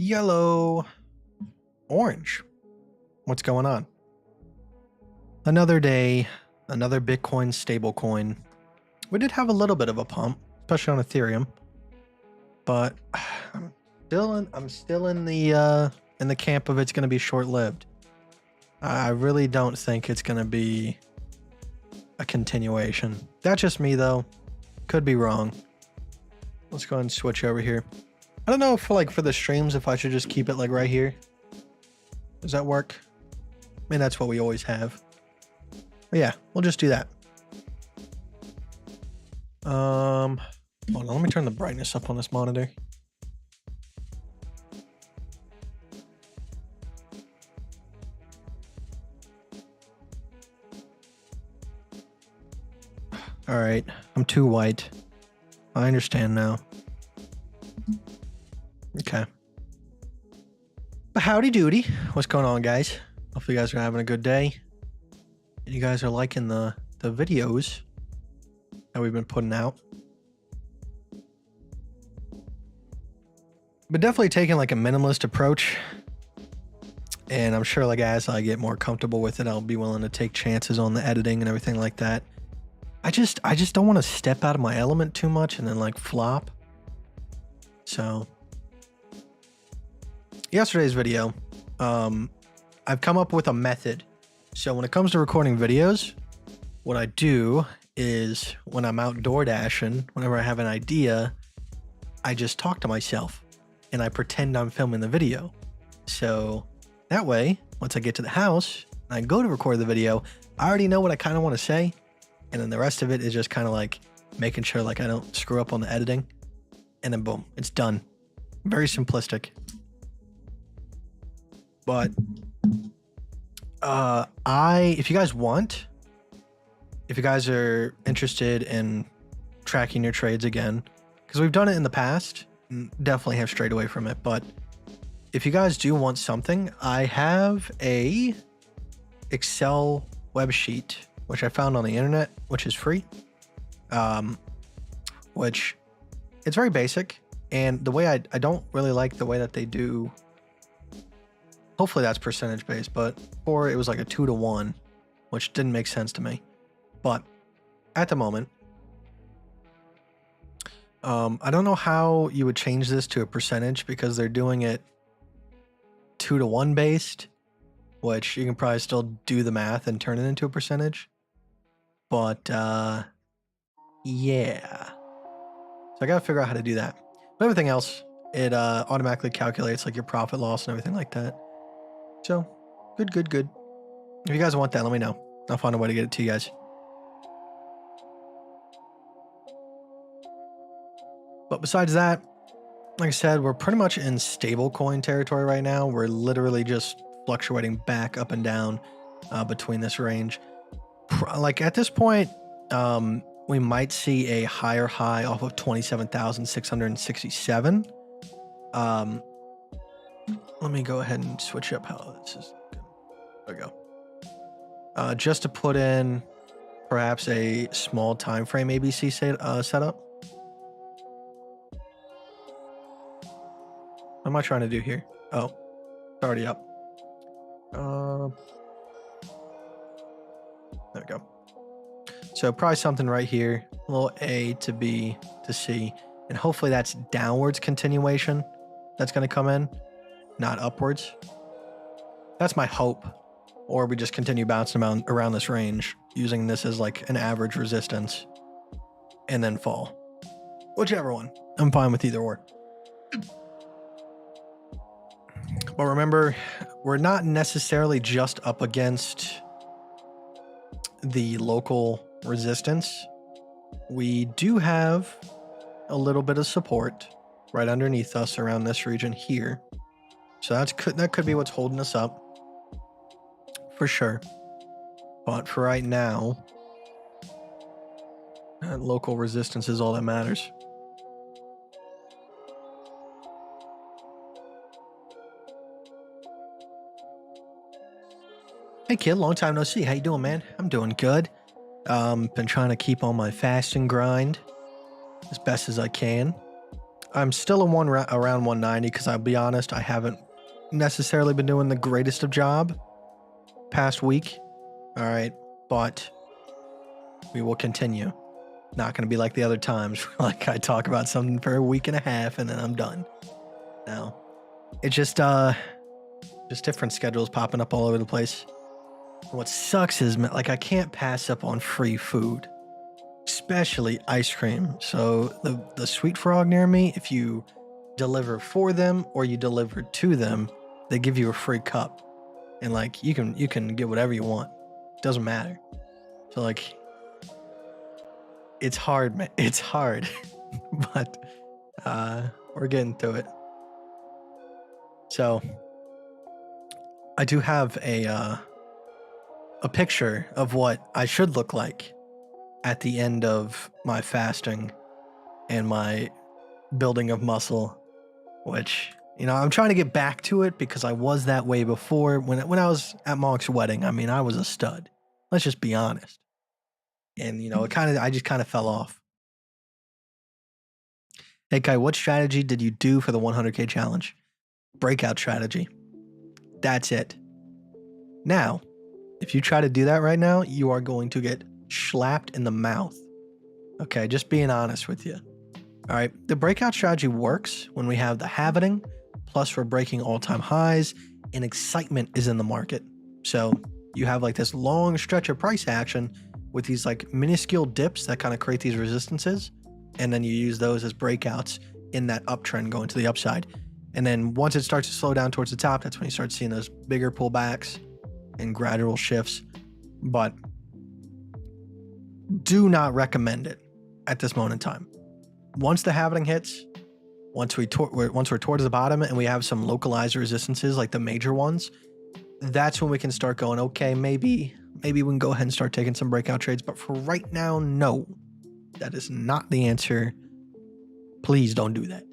yellow, orange. What's going on? Another day, another Bitcoin stablecoin. We did have a little bit of a pump, especially on Ethereum, but I'm still in the camp of it's going to be short-lived. I really don't think it's going to be a continuation. That's just me though. Could be wrong. Let's go ahead and switch over here. I don't know if for the streams if I should just keep it like right here. Does that work? I mean, that's what we always have. But yeah, we'll just do that. Hold on, let me turn the brightness up on this monitor. All right, I'm too white. I understand now. Okay. But howdy doody. What's going on, guys? Hopefully you guys are having a good day. And you guys are liking the videos that we've been putting out. But definitely taking like a minimalist approach. And I'm sure like as I get more comfortable with it, I'll be willing to take chances on the editing and everything like that. I just don't want to step out of my element too much and then like flop. So yesterday's video, I've come up with a method. So when it comes to recording videos, what I do is when I'm outdoor dashing, whenever I have an idea, I just talk to myself and I pretend I'm filming the video. So that way, once I get to the house and I go to record the video, I already know what I kind of want to say. And then the rest of it is just kind of like making sure like I don't screw up on the editing. And then boom, it's done. Very simplistic. But if you guys want, if you guys are interested in tracking your trades again, because we've done it in the past, definitely have strayed away from it. But if you guys do want something, I have a Excel web sheet, which I found on the internet, which is free, which it's very basic. And the way I don't really like the way that they do, hopefully that's percentage based, but before it was like a 2-to-1, which didn't make sense to me. But at the moment, I don't know how you would change this to a percentage because they're doing it 2-to-1 based, which you can probably still do the math and turn it into a percentage. But yeah, so I gotta figure out how to do that. But everything else, it automatically calculates like your profit loss and everything like that. So good. If you guys want that, let me know. I'll find a way to get it to you guys. But besides that, like I said, we're pretty much in stablecoin territory right now. We're literally just fluctuating back up and down between this range. Like at this point, we might see a higher high off of 27,667. Let me go ahead and switch up how this is. There we go. Just to put in perhaps a small time frame ABC setup. What am I trying to do here? Oh, it's already up. There we go. So probably something right here, a little A to B to C, and hopefully that's downwards continuation that's going to come in, not upwards. That's my hope. Or we just continue bouncing around this range, using this as like an average resistance, and then fall. Whichever one. I'm fine with either or. But remember, we're not necessarily just up against the local resistance. We do have a little bit of support right underneath us around this region here. So that could be what's holding us up for sure. But for right now, local resistance is all that matters. Hey kid, long time no see. How you doing, man? I'm doing good. Been trying to keep on my fasting grind as best as I can. I'm still around 190 because I'll be honest, I haven't necessarily been doing the greatest of job past week. All right, but we will continue. Not going to be like the other times, like I talk about something for a week and a half and then I'm done. No, it's just different schedules popping up all over the place. And what sucks is, like, I can't pass up on free food, especially ice cream. So the Sweet Frog near me, if you deliver for them or you deliver to them, they give you a free cup, and like you can get whatever you want. Doesn't matter. So like, it's hard, man. It's hard, but we're getting through it. So I do have a picture of what I should look like at the end of my fasting and my building of muscle, which, you know, I'm trying to get back to it because I was that way before. When I was at Monk's wedding, I mean, I was a stud. Let's just be honest. And, you know, I just kind of fell off. Hey, Kai, what strategy did you do for the 100K challenge? Breakout strategy. That's it. Now, if you try to do that right now, you are going to get slapped in the mouth. Okay, just being honest with you. All right, the breakout strategy works when we have the halvening, plus we're breaking all-time highs, and excitement is in the market. So you have like this long stretch of price action with these like minuscule dips that kind of create these resistances, and then you use those as breakouts in that uptrend going to the upside. And then once it starts to slow down towards the top, that's when you start seeing those bigger pullbacks and gradual shifts. But do not recommend it at this moment in time. Once the halvening hits, once we're towards the bottom and we have some localized resistances like the major ones, that's when we can start going, okay, maybe we can go ahead and start taking some breakout trades. But for right now, no, that is not the answer. Please don't do that.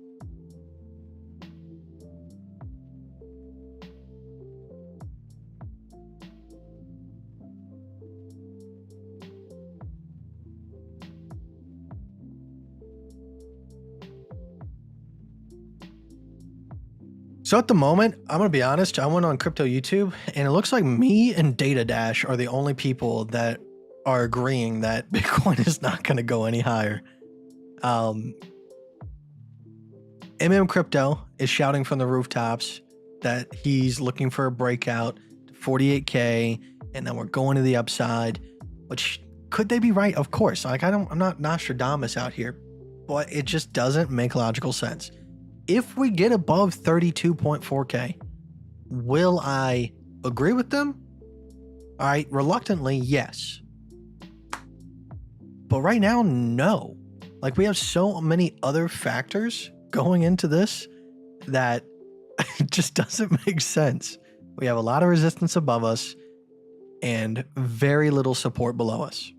So at the moment, I'm going to be honest, I went on crypto YouTube and it looks like me and Data Dash are the only people that are agreeing that Bitcoin is not going to go any higher. Crypto is shouting from the rooftops that he's looking for a breakout to 48K and then we're going to the upside, which could they be right? Of course. Like I'm not Nostradamus out here, but it just doesn't make logical sense. If we get above 32.4K, will I agree with them? All right, reluctantly, yes. But right now, no. Like we have so many other factors going into this that it just doesn't make sense. We have a lot of resistance above us and very little support below us.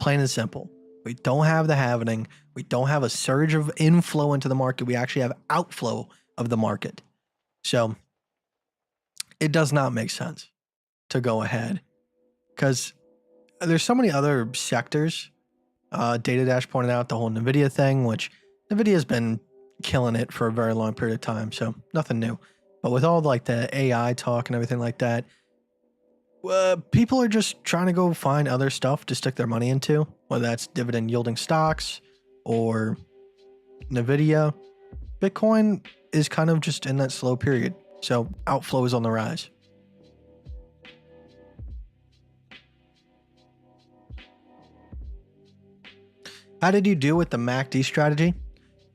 Plain and simple. We don't have the halvening. We don't have a surge of inflow into the market. We actually have outflow of the market. So it does not make sense to go ahead because there's so many other sectors. Data Dash pointed out the whole NVIDIA thing, which NVIDIA has been killing it for a very long period of time. So nothing new. But with all like the AI talk and everything like that, people are just trying to go find other stuff to stick their money into, whether that's dividend yielding stocks or NVIDIA. Bitcoin is kind of just in that slow period. So outflow is on the rise. How did you do with the MACD strategy?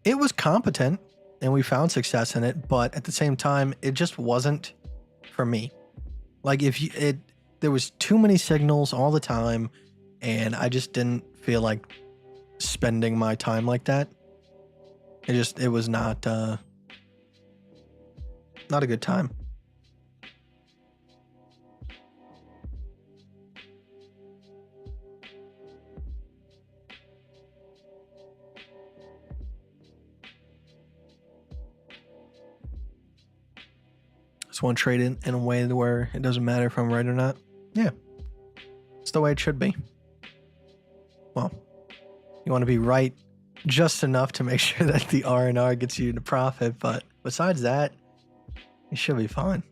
It was competent and we found success in it, but at the same time, it just wasn't for me. Like there was too many signals all the time and I just didn't feel like spending my time like that. It was not a good time. Just want to trade it in a way where it doesn't matter if I'm right or not. Yeah, it's the way it should be. Well, you want to be right just enough to make sure that the R&R gets you to profit. But besides that, you should be fine.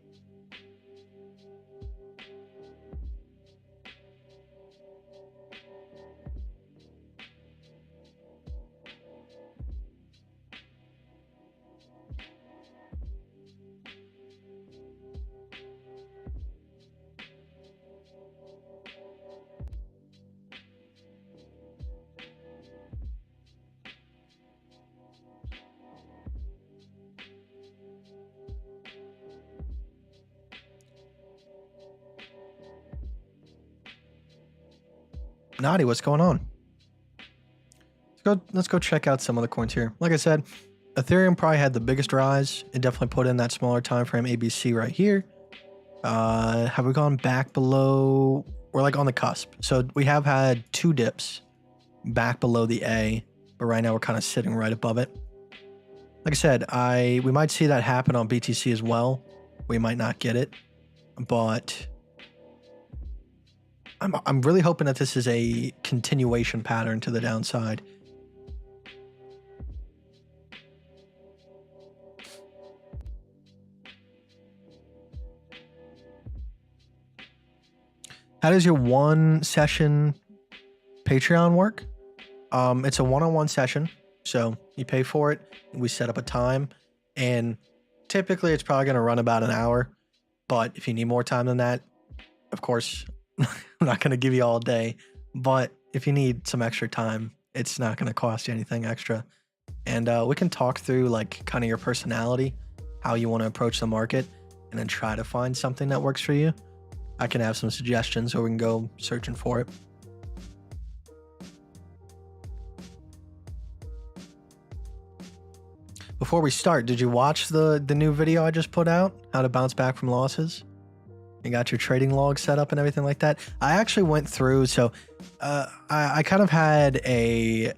Naughty, what's going on? Let's go check out some of the coins here. Like I said, Ethereum probably had the biggest rise. It definitely put in that smaller time frame ABC right here. Have we gone back below? We're like on the cusp. So we have had 2 dips back below the A, but right now we're kind of sitting right above it. Like I said, we might see that happen on BTC as well. We might not get it, but I'm really hoping that this is a continuation pattern to the downside. How does your 1 session Patreon work? It's a one-on-one session. So you pay for it. We set up a time, and typically it's probably going to run about an hour. But if you need more time than that, of course, I'm not going to give you all day. But if you need some extra time, it's not going to cost you anything extra. And we can talk through like kind of your personality, how you want to approach the market, and then try to find something that works for you. I can have some suggestions, or we can go searching for it. Before we start, did you watch the new video I just put out? How to bounce back from losses? You got your trading log set up and everything like that? I actually went through, so I kind of had a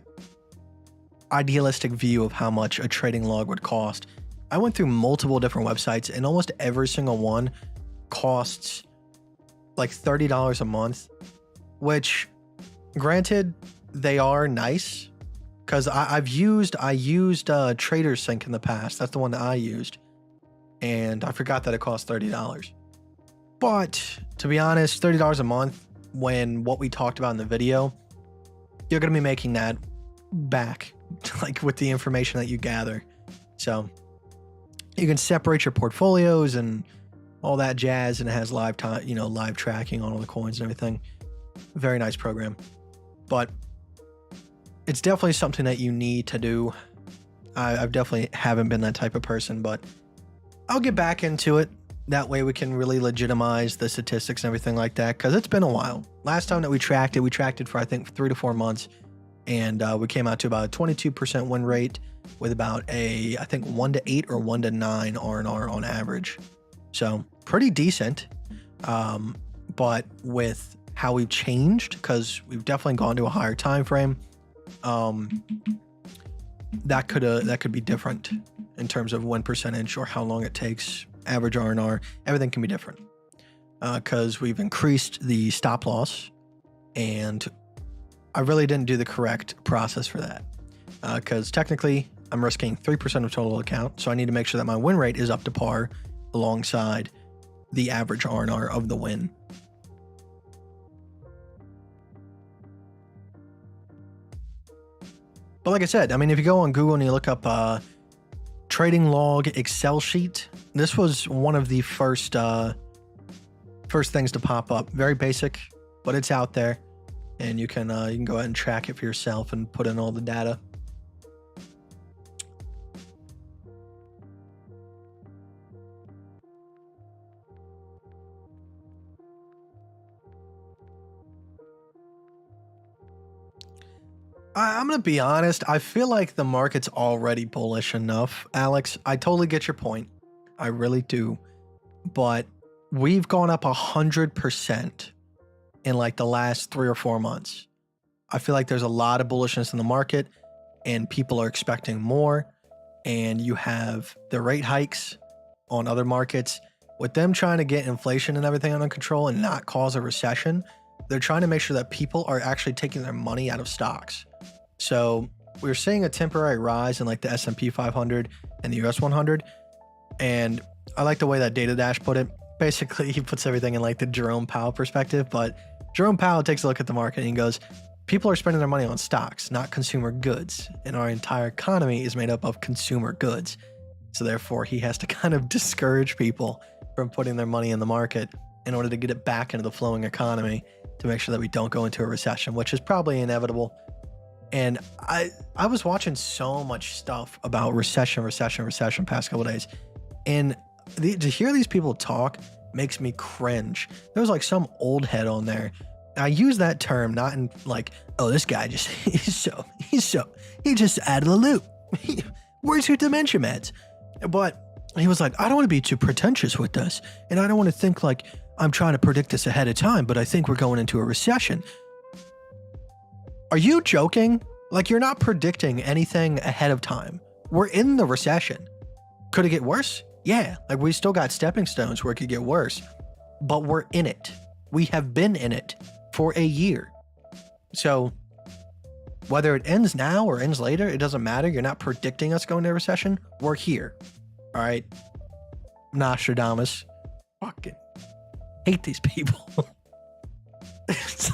idealistic view of how much a trading log would cost. I went through multiple different websites, and almost every single one costs like $30 a month, which granted, they are nice. Because I used TraderSync in the past. That's the one that I used. And I forgot that it cost $30. But to be honest, $30 a month, when what we talked about in the video, you're going to be making that back, like with the information that you gather. So you can separate your portfolios and all that jazz, and it has live time, live tracking on all the coins and everything. Very nice program. But it's definitely something that you need to do. I've definitely haven't been that type of person, but I'll get back into it. That way we can really legitimize the statistics and everything like that, because it's been a while. Last time that we tracked it for I think 3 to 4 months, and we came out to about a 22% win rate with about I think 1 to 8 or 1 to 9 R&R on average. So pretty decent. But with how we've changed, because we've definitely gone to a higher time frame, that could be different in terms of win percentage or how long it takes, average R&R. Everything can be different because we've increased the stop loss, and I really didn't do the correct process for that because technically I'm risking 3% of total account, so I need to make sure that my win rate is up to par alongside the average R&R of the win. But like I said, I mean, if you go on Google and you look up trading log Excel sheet, this was one of the first things to pop up. Very basic, but it's out there, and you can go ahead and track it for yourself and put in all the data. I'm going to be honest. I feel like the market's already bullish enough, Alex. I totally get your point. I really do. But we've gone up 100% in like the last 3 or 4 months. I feel like there's a lot of bullishness in the market, and people are expecting more. And you have the rate hikes on other markets. With them trying to get inflation and everything under control and not cause a recession, they're trying to make sure that people are actually taking their money out of stocks. So we're seeing a temporary rise in like the S&P 500 and the US 100. And I like the way that Data Dash put it. Basically, he puts everything in like the Jerome Powell perspective, but Jerome Powell takes a look at the market and he goes, people are spending their money on stocks, not consumer goods. And our entire economy is made up of consumer goods. So therefore, he has to kind of discourage people from putting their money in the market in order to get it back into the flowing economy to make sure that we don't go into a recession, which is probably inevitable. And I was watching so much stuff about recession past couple days. And to hear these people talk makes me cringe. There was like some old head on there. I use that term not in like, oh, this guy just, he just out of the loop. Where's your dementia meds? But he was like, I don't want to be too pretentious with this. And I don't want to think like I'm trying to predict this ahead of time, but I think we're going into a recession. Are you joking? Like, you're not predicting anything ahead of time. We're in the recession. Could it get worse? Yeah, like we still got stepping stones where it could get worse, but we're in it. We have been in it for a year. So whether it ends now or ends later, it doesn't matter. You're not predicting us going into a recession. We're here. All right. Nostradamus. Fucking hate these people. It's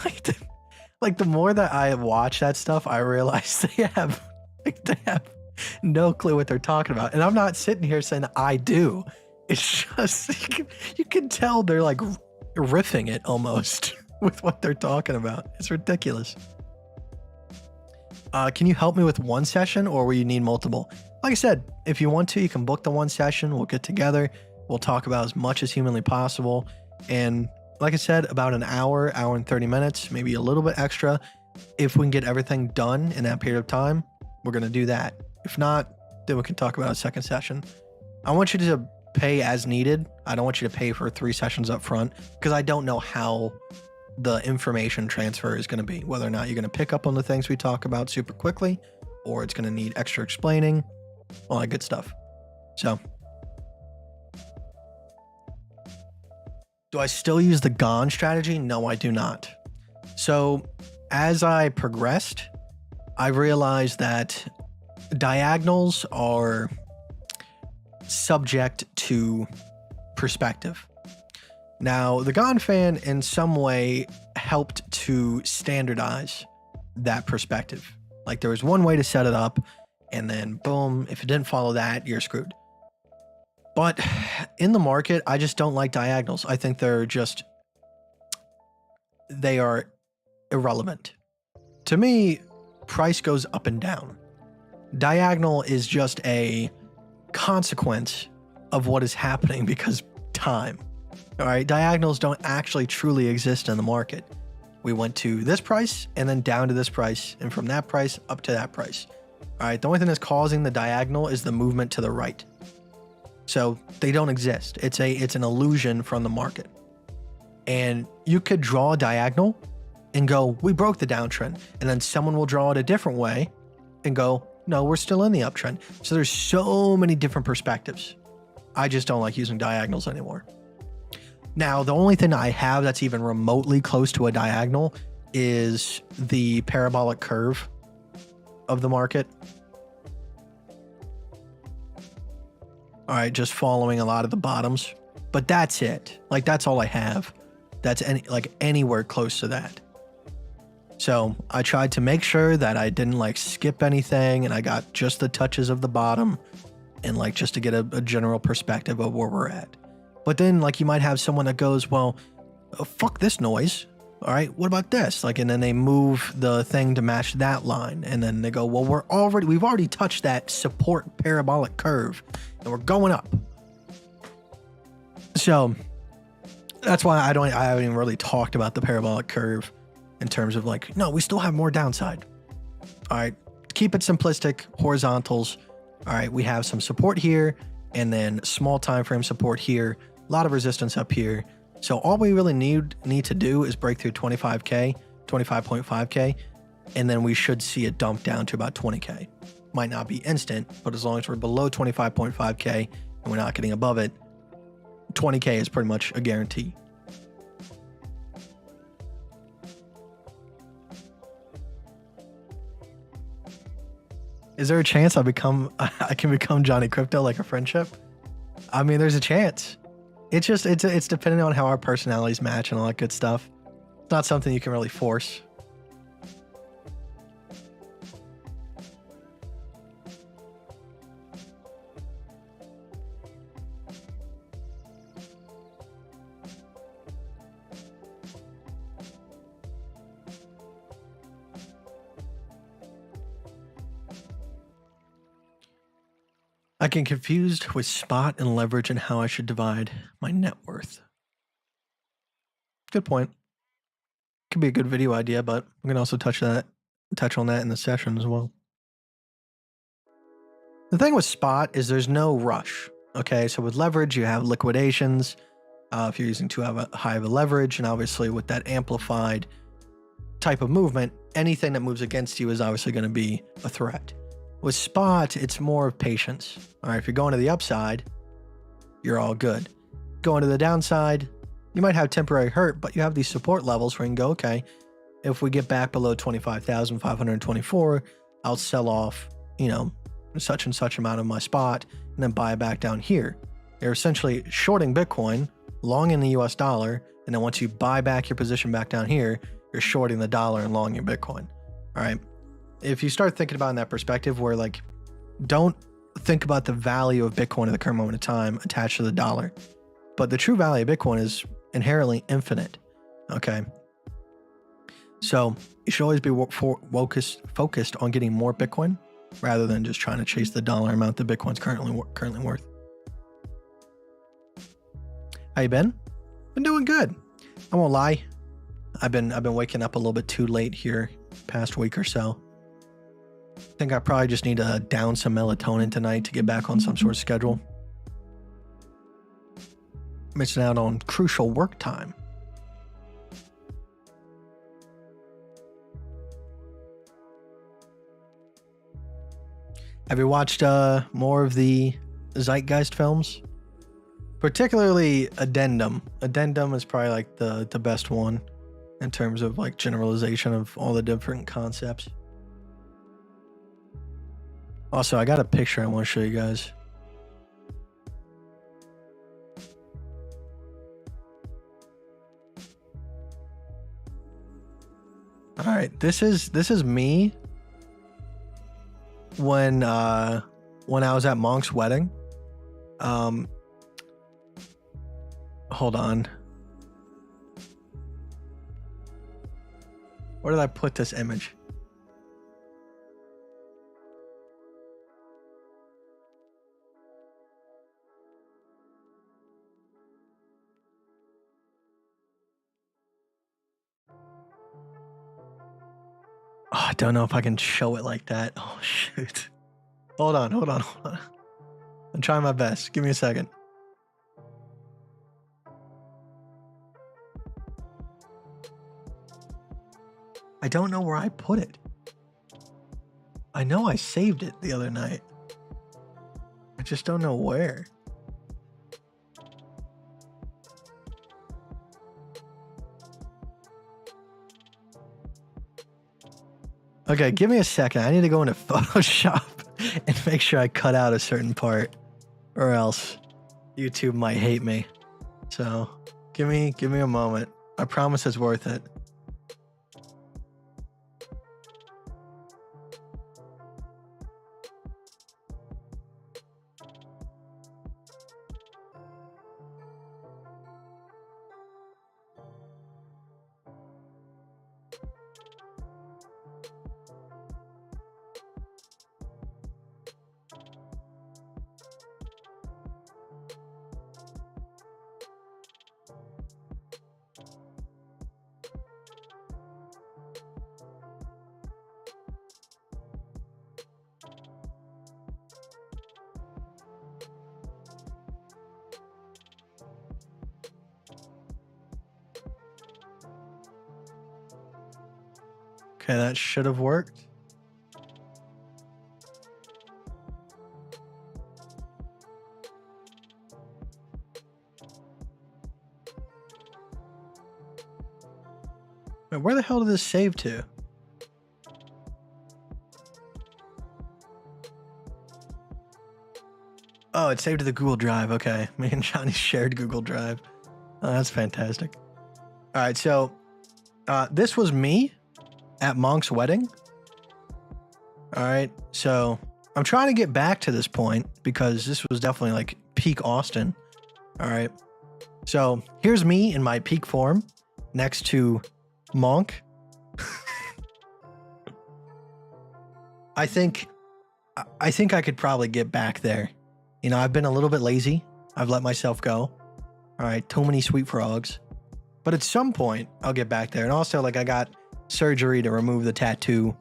like the more that I watch that stuff, I realize they have no clue what they're talking about. And I'm not sitting here saying I do. It's just, you can tell they're like riffing it almost with what they're talking about. It's ridiculous. Can you help me with one session or will you need multiple? Like I said, if you want to, you can book the one session. We'll get together. We'll talk about as much as humanly possible. And like I said, about an hour and 30 minutes, maybe a little bit extra. If we can get everything done in that period of time, we're going to do that. If not, then we can talk about a second session. I want you to pay as needed. I don't want you to pay for 3 sessions up front because I don't know how the information transfer is going to be, whether or not you're going to pick up on the things we talk about super quickly, or it's going to need extra explaining, all that good stuff. So, do I still use the gone strategy? No, I do not. So, as I progressed, I realized that diagonals are subject to perspective. Now, the Gone fan in some way helped to standardize that perspective. Like there was one way to set it up and then boom, if it didn't follow that, you're screwed. But in the market, I just don't like diagonals. I think they are irrelevant. To me, price goes up and down. Diagonal is just a consequence of what is happening because time. All right, diagonals don't actually truly exist in the market. We went to this price and then down to this price, and from that price up to that price. All right, the only thing that's causing the diagonal is the movement to the right. So they don't exist. It's an illusion from the market. And you could draw a diagonal and go, we broke the downtrend, and then someone will draw it a different way and go, no, we're still in the uptrend. So there's so many different perspectives. I just don't like using diagonals anymore. Now, the only thing I have that's even remotely close to a diagonal is the parabolic curve of the market. All right, just following a lot of the bottoms, but that's it. Like that's all I have. That's anywhere close to that. So I tried to make sure that I didn't like skip anything and I got just the touches of the bottom and like just to get a general perspective of where we're at. But then like you might have someone that goes, well, fuck this noise. All right, what about this? Like, and then they move the thing to match that line. And then they go, well, we've already touched that support parabolic curve and we're going up. So that's why I haven't even really talked about the parabolic curve in terms of like, no, we still have more downside. All right, keep it simplistic, horizontals. All right, we have some support here and then small time frame support here, a lot of resistance up here. So all we really need to do is break through 25K, 25.5K, and then we should see it dump down to about 20K. Might not be instant, but as long as we're below 25.5K and we're not getting above it, 20K is pretty much a guarantee. Is there a chance I can become Johnny Crypto, like a friendship? I mean, there's a chance. It's dependent on how our personalities match and all that good stuff. It's not something you can really force. I get confused with spot and leverage and how I should divide my net worth. Good point. Could be a good video idea, but we can also touch on that in the session as well. The thing with spot is there's no rush. Okay, so with leverage, you have liquidations. If you're using too high of a leverage, and obviously with that amplified type of movement, anything that moves against you is obviously going to be a threat. With spot, it's more of patience. All right, if you're going to the upside, you're all good. Going to the downside, you might have temporary hurt, but you have these support levels where you can go, okay, if we get back below 25,524, I'll sell off, such and such amount of my spot and then buy it back down here. You're essentially shorting Bitcoin, long in the US dollar, and then once you buy back your position back down here, you're shorting the dollar and long your Bitcoin. All right. If you start thinking about it in that perspective where don't think about the value of Bitcoin at the current moment of time attached to the dollar, but the true value of Bitcoin is inherently infinite. Okay. So you should always be focused on getting more Bitcoin rather than just trying to chase the dollar amount that Bitcoin's currently worth. How you been? Been doing good. I won't lie. I've been waking up a little bit too late here past week or so. I think I probably just need to down some melatonin tonight to get back on some sort of schedule. Missing out on crucial work time. Have you watched more of the Zeitgeist films? Particularly Addendum. Addendum is probably like the best one in terms of like generalization of all the different concepts. Also, I got a picture I want to show you guys. All right, this is me when I was at Monk's wedding. Hold on. Where did I put this image? Oh, I don't know if I can show it like that. Oh, shoot. Hold on. I'm trying my best. Give me a second. I don't know where I put it. I know I saved it the other night. I just don't know where. Okay, give me a second. I need to go into Photoshop and make sure I cut out a certain part, or else YouTube might hate me. So give me a moment. I promise it's worth it. Okay, that should have worked. Wait, where the hell did this save to? Oh, it's saved to the Google Drive. Okay. Me and Johnny shared Google Drive. Oh, that's fantastic. All right. So this was me at Monk's wedding. All right. So I'm trying to get back to this point because this was definitely like peak Austin. All right. So here's me in my peak form next to Monk. I think I could probably get back there. You know, I've been a little bit lazy. I've let myself go. All right, too many sweet frogs. But at some point, I'll get back there. And also, like, I got surgery to remove the tattoo.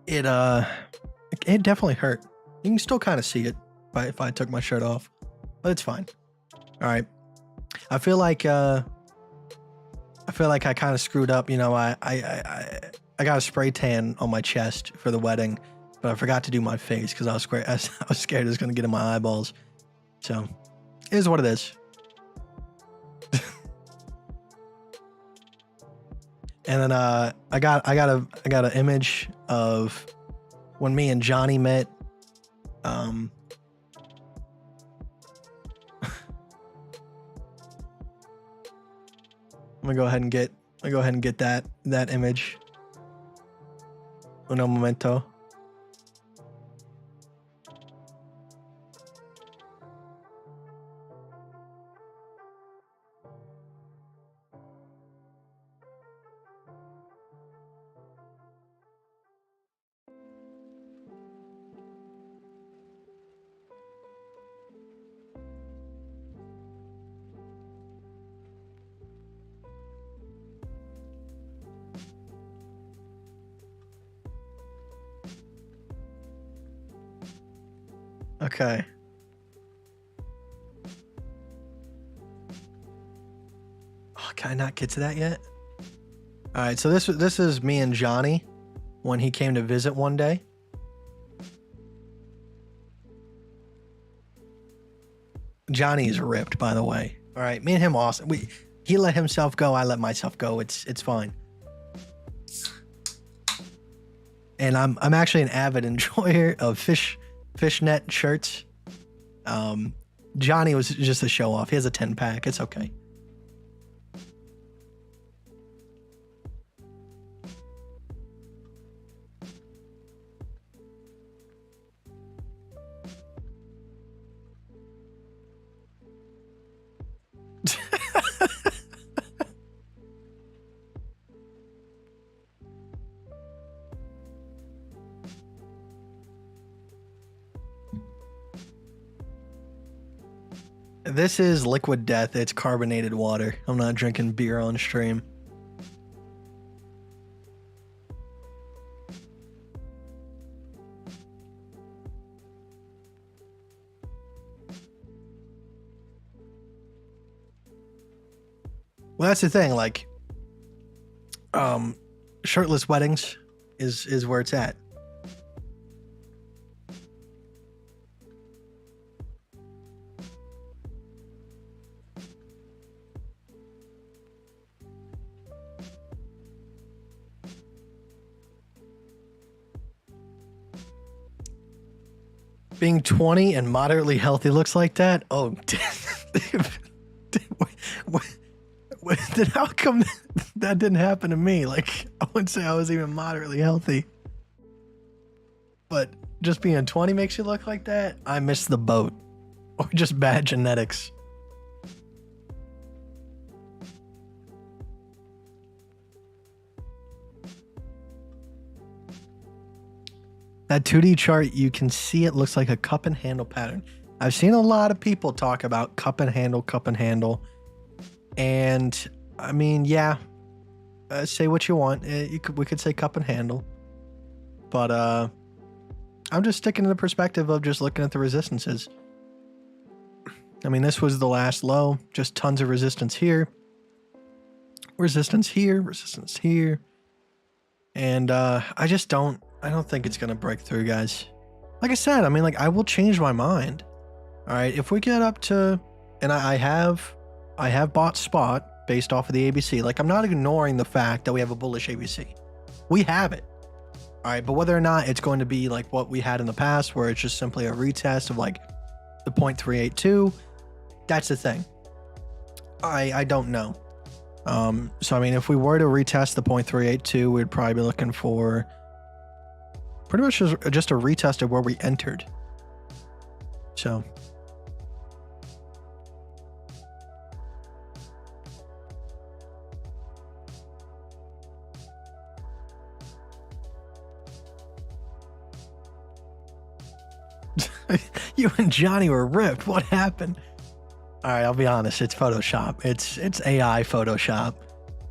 It definitely hurt. You can still kind of see it if I took my shirt off, but it's fine. All right, I feel like I kind of screwed up. You know, I got a spray tan on my chest for the wedding, but I forgot to do my face because I was scared it was going to get in my eyeballs. So, it is what it is. And then I got an image of when me and Johnny met. I'm gonna go ahead and get that image. Uno momento. Okay. Oh, can I not get to that yet? All right, so this is me and Johnny when he came to visit one day. Johnny is ripped, by the way. All right, me and him awesome. He let himself go, I let myself go. It's fine. And I'm actually an avid enjoyer of fishnet shirts. Johnny was just a show off. He has a 10-pack. It's okay. This is liquid death. It's carbonated water. I'm not drinking beer on stream. Well, that's the thing. Like, shirtless weddings is where it's at. Being 20 and moderately healthy looks like that? Oh, then how come that didn't happen to me? Like, I wouldn't say I was even moderately healthy. But just being 20 makes you look like that? I missed the boat. Or just bad genetics. That 2D chart, you can see it looks like a cup and handle pattern. I've seen a lot of people talk about cup and handle. And I mean, yeah, say what you want. We could say cup and handle. But I'm just sticking to the perspective of just looking at the resistances. I mean, this was the last low. Just tons of resistance here. Resistance here. Resistance here. And I don't think it's going to break through, guys. Like I said, I mean, like, I will change my mind. All right, if we get up to, and I have bought spot based off of the ABC. Like, I'm not ignoring the fact that we have a bullish ABC. We have it. All right, but whether or not it's going to be like what we had in the past, where it's just simply a retest of like the 0.382, that's the thing. I don't know. So I mean, if we were to retest the 0.382, we'd probably be looking for pretty much just a retest of where we entered. So. You and Johnny were ripped. What happened? All right, I'll be honest. It's Photoshop. It's AI Photoshop.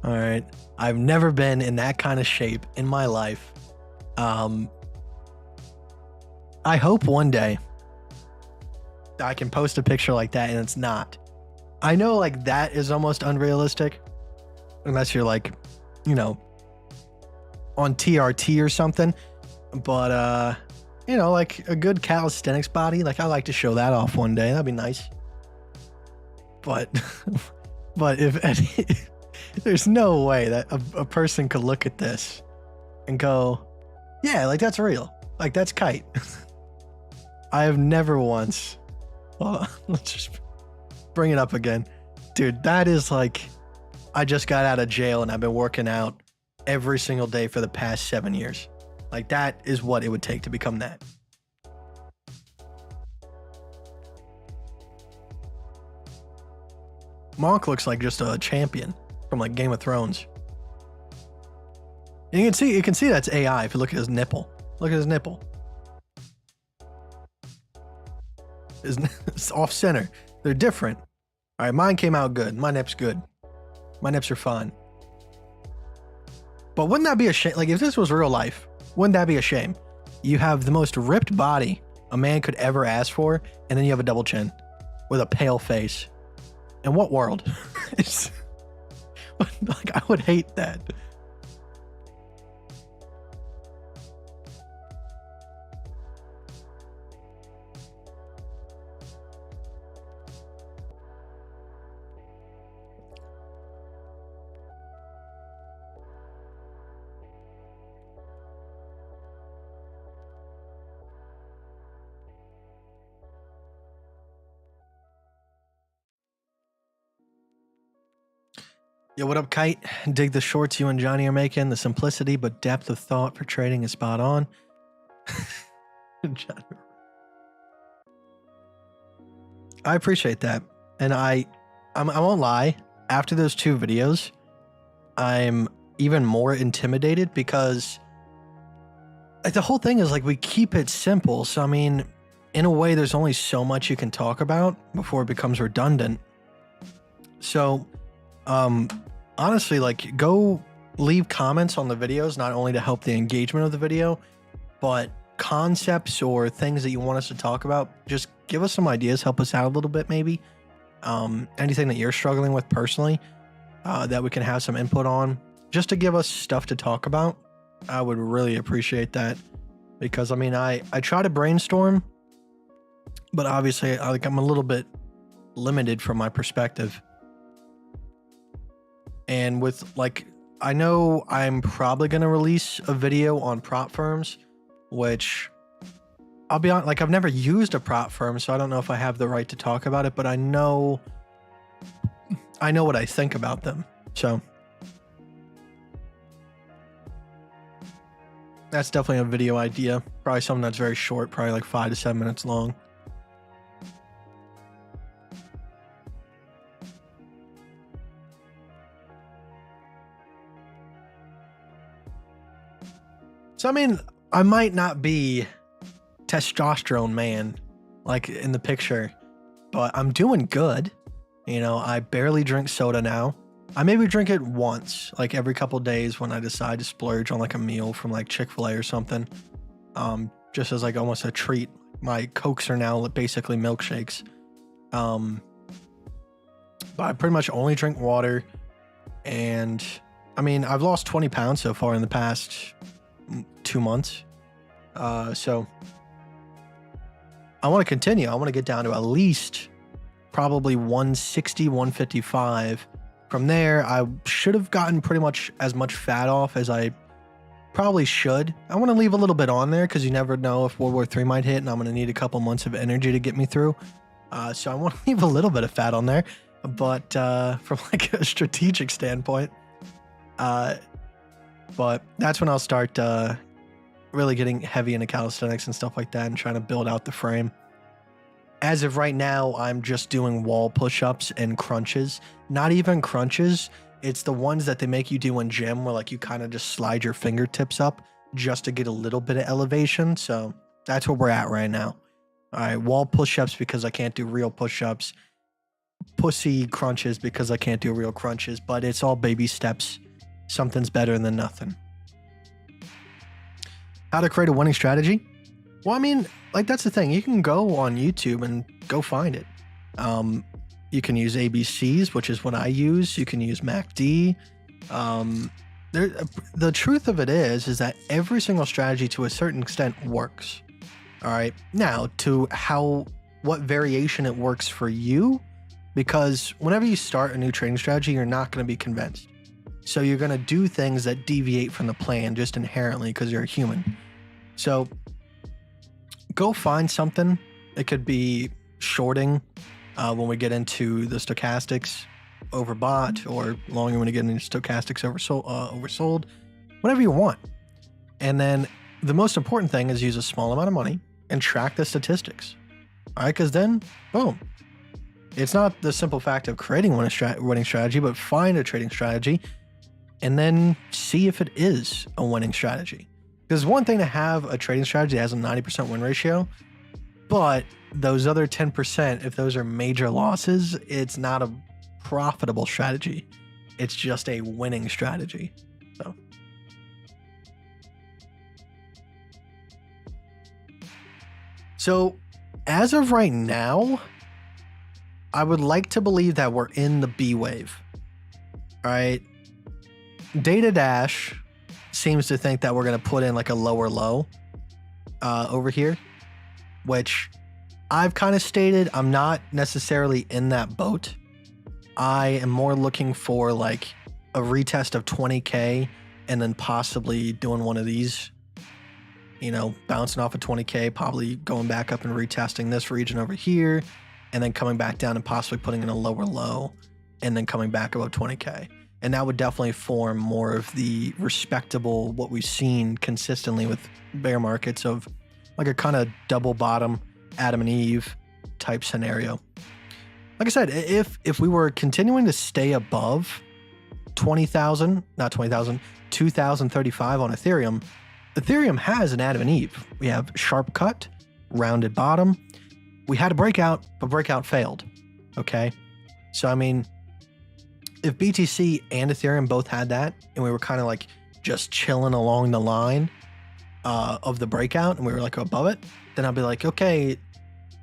All right. I've never been in that kind of shape in my life. I hope one day I can post a picture like that and it's not. I know like that is almost unrealistic unless you're like, you know, on TRT or something. But you know, like a good calisthenics body, like I like to show that off one day. That'd be nice. But if any, there's no way that a person could look at this and go, yeah, like that's real. Like that's Kite. I have never once. Well, let's just bring it up again. Dude, that is like, I just got out of jail and I've been working out every single day for the past 7 years. Like that is what it would take to become that. Monk looks like just a champion from like Game of Thrones. And you can see that's AI if you look at his nipple. Look at his nipple. It's off center. They're different. All right, mine came out good. My nip's good. My nips are fine. But wouldn't that be a shame? Like if this was real life, wouldn't that be a shame? You have the most ripped body a man could ever ask for, and then you have a double chin with a pale face. In what world? It's like I would hate that. Yo, what up, Kite? Dig the shorts you and Johnny are making. The simplicity but depth of thought for trading is spot on. I appreciate that. And I won't lie. After those 2 videos, I'm even more intimidated because like the whole thing is like we keep it simple. So, I mean, in a way, there's only so much you can talk about before it becomes redundant. So, honestly, like go leave comments on the videos, not only to help the engagement of the video, but concepts or things that you want us to talk about. Just give us some ideas, help us out a little bit, maybe. Anything that you're struggling with personally, that we can have some input on, just to give us stuff to talk about. I would really appreciate that because I mean, I try to brainstorm, but obviously I'm a little bit limited from my perspective. And with like, I know I'm probably going to release a video on prop firms, which I'll be honest, like I've never used a prop firm, so I don't know if I have the right to talk about it, but I know what I think about them. So that's definitely a video idea. Probably something that's very short, probably like 5 to 7 minutes long. So, I mean, I might not be testosterone man like in the picture, but I'm doing good. You know, I barely drink soda now. I maybe drink it once, like every couple days when I decide to splurge on like a meal from like Chick-fil-A or something. Just as like almost a treat. My Cokes are now basically milkshakes. But I pretty much only drink water. And I mean, I've lost 20 pounds so far in the past 2 months. So I want to continue. I want to get down to at least probably 160, 155. From there, I should have gotten pretty much as much fat off as I probably should. I want to leave a little bit on there because you never know if World War III might hit and I'm going to need a couple months of energy to get me through. So I want to leave a little bit of fat on there, but from like a strategic standpoint, but that's when I'll start really getting heavy into calisthenics and stuff like that and trying to build out the frame. As of right now, I'm just doing wall push-ups and crunches. Not even crunches. It's the ones that they make you do in gym where like you kind of just slide your fingertips up just to get a little bit of elevation. So that's where we're at right now. All right, wall push-ups because I can't do real push-ups. Pussy crunches because I can't do real crunches, but it's all baby steps. Something's better than nothing. How to create a winning strategy? Well, I mean, like that's the thing. You can go on YouTube and go find it. You can use ABCs, which is what I use. You can use MACD. The truth of it is that every single strategy to a certain extent works. All right. Now, to what variation it works for you, because whenever you start a new trading strategy, you're not going to be convinced. So you're going to do things that deviate from the plan just inherently because you're a human. So go find something. It could be shorting when we get into the stochastics overbought, or longer when we get into stochastics oversold, whatever you want. And then the most important thing is use a small amount of money and track the statistics. All right, because then, boom. It's not the simple fact of creating a winning strategy, but find a trading strategy and then see if it is a winning strategy. Because one thing to have a trading strategy that has a 90% win ratio, but those other 10%, if those are major losses, it's not a profitable strategy. It's just a winning strategy. So as of right now, I would like to believe that we're in the B wave. All right. Data Dash seems to think that we're going to put in like a lower low over here, which I've kind of stated I'm not necessarily in that boat. I am more looking for like a retest of 20K and then possibly doing one of these, you know, bouncing off of 20K, probably going back up and retesting this region over here, and then coming back down and possibly putting in a lower low and then coming back above 20K. And that would definitely form more of the respectable, what we've seen consistently with bear markets of like a kind of double bottom Adam and Eve type scenario. Like I said, if we were continuing to stay above 20,000, not 20,000, 2,035 on Ethereum, Ethereum has an Adam and Eve. We have sharp cut, rounded bottom. We had a breakout, but breakout failed. Okay. So, I mean, if BTC and Ethereum both had that and we were kind of like just chilling along the line of the breakout and we were like above it, then I'd be like, okay,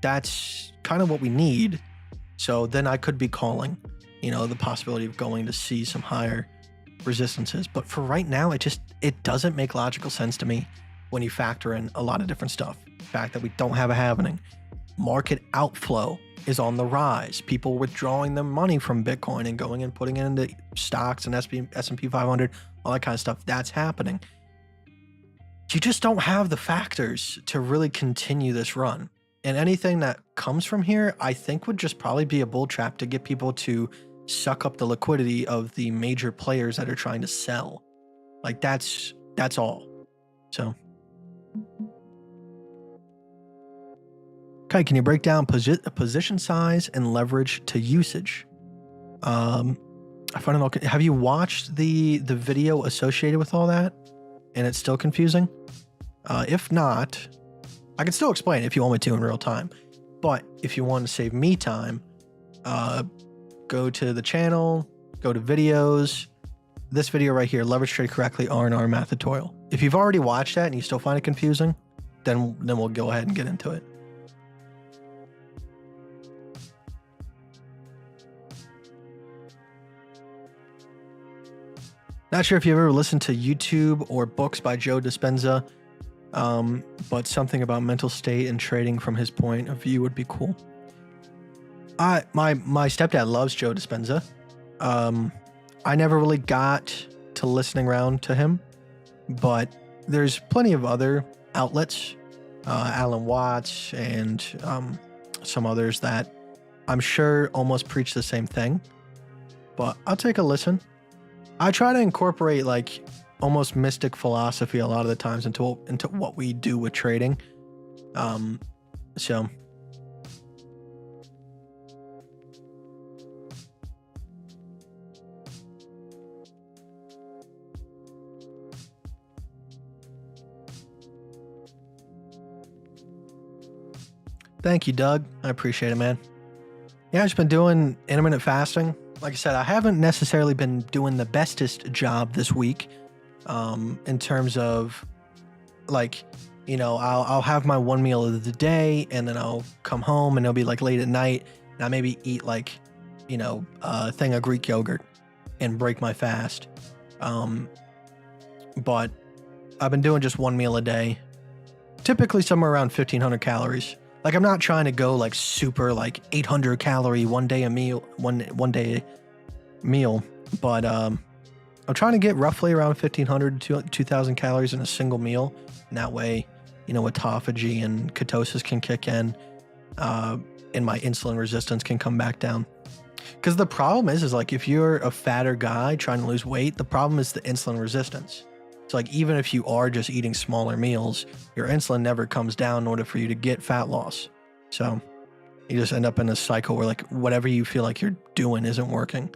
that's kind of what we need. So then I could be calling, you know, the possibility of going to see some higher resistances. But for right now, it doesn't make logical sense to me when you factor in a lot of different stuff. The fact that we don't have a halvening. Market outflow is on the rise. People withdrawing their money from Bitcoin and going and putting it into stocks and S&P 500, all that kind of stuff. That's happening. You just don't have the factors to really continue this run. And anything that comes from here, I think would just probably be a bull trap to get people to suck up the liquidity of the major players that are trying to sell. Like that's all. So. Kite, can you break down position size and leverage to usage? I find it all. Have you watched the video associated with all that, and it's still confusing? If not, I can still explain if you want me to in real time. But if you want to save me time, go to the channel, go to videos. This video right here, leverage trade correctly, R&R math tutorial. If you've already watched that and you still find it confusing, then we'll go ahead and get into it. Not sure if you've ever listened to YouTube or books by Joe Dispenza, but something about mental state and trading from his point of view would be cool. My stepdad loves Joe Dispenza. I never really got to listening around to him, but there's plenty of other outlets, Alan Watts and some others that I'm sure almost preach the same thing, but I'll take a listen. I try to incorporate like almost mystic philosophy a lot of the times into what we do with trading. So thank you, Doug. I appreciate it, man. Yeah, I've just been doing intermittent fasting. Like I said, I haven't necessarily been doing the bestest job this week, in terms of like, I'll have my one meal of the day, and then I'll come home, and it'll be like late at night, and I maybe eat like, a thing of Greek yogurt and break my fast. But I've been doing just one meal a day, typically somewhere around 1,500 calories. Like, I'm not trying to go like super like 800 calorie one day meal, but I'm trying to get roughly around 1,500 to 2,000 calories in a single meal. And that way, autophagy and ketosis can kick in, and my insulin resistance can come back down. Because the problem is like, if you're a fatter guy trying to lose weight, the problem is the insulin resistance. So like, even if you are just eating smaller meals, your insulin never comes down in order for you to get fat loss. So you just end up in a cycle where like whatever you feel like you're doing isn't working.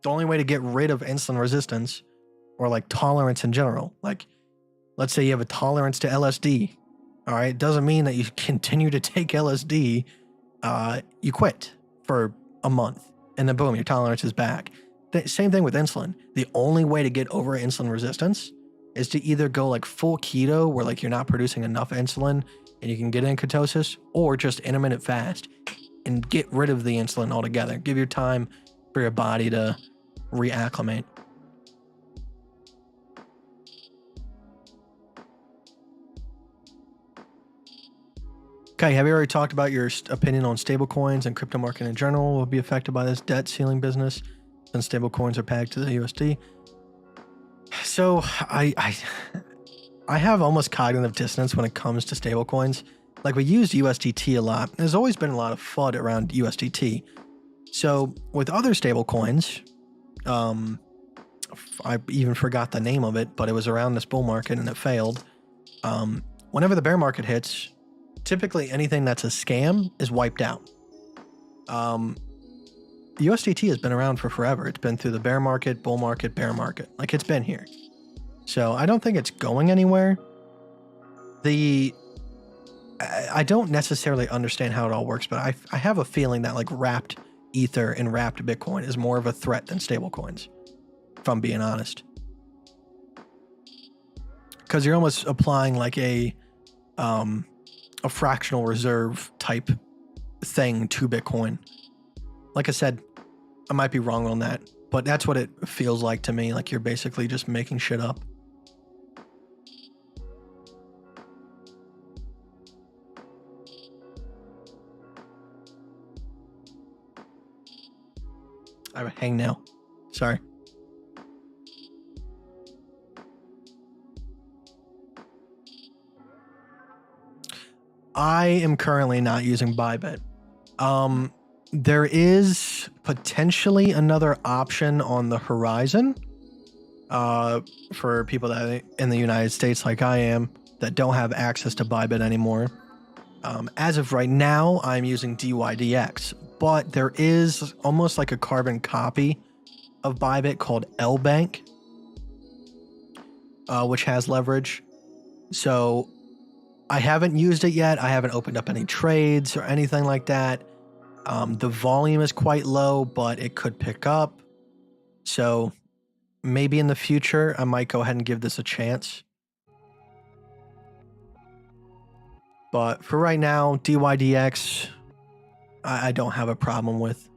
The only way to get rid of insulin resistance, or like tolerance in general, like let's say you have a tolerance to LSD, all right, it doesn't mean that you continue to take LSD. You quit for a month and then boom, your tolerance is back. Same thing with insulin. The only way to get over insulin resistance is to either go like full keto, where like you're not producing enough insulin and you can get in ketosis, or just intermittent fast and get rid of the insulin altogether. Give your time for your body to reacclimate. Okay, have you already talked about your opinion on stablecoins and crypto market in general will be affected by this debt ceiling business, since stablecoins are pegged to the USD? So I have almost cognitive dissonance when it comes to stablecoins. Like, we use USDT a lot. There's always been a lot of FUD around USDT. So with other stablecoins, I even forgot the name of it, but it was around this bull market and it failed. Whenever the bear market hits, typically anything that's a scam is wiped out. USDT has been around for forever. It's been through the bear market, bull market, bear market. Like, it's been here. So I don't think it's going anywhere. I don't necessarily understand how it all works, but I have a feeling that like wrapped Ether and wrapped Bitcoin is more of a threat than stablecoins, if I'm being honest. Because you're almost applying like a fractional reserve type thing to Bitcoin. Like I said, I might be wrong on that, but that's what it feels like to me. Like, you're basically just making shit up. I have a hangnail. Sorry. I am currently not using Bybit. There is potentially another option on the horizon, for people that in the United States, like I am, that don't have access to Bybit anymore. As of right now, I'm using DYDX, but there is almost like a carbon copy of Bybit called LBank, which has leverage. So I haven't used it yet. I haven't opened up any trades or anything like that. The volume is quite low, but it could pick up. So maybe in the future, I might go ahead and give this a chance. But for right now, DYDX, I don't have a problem with.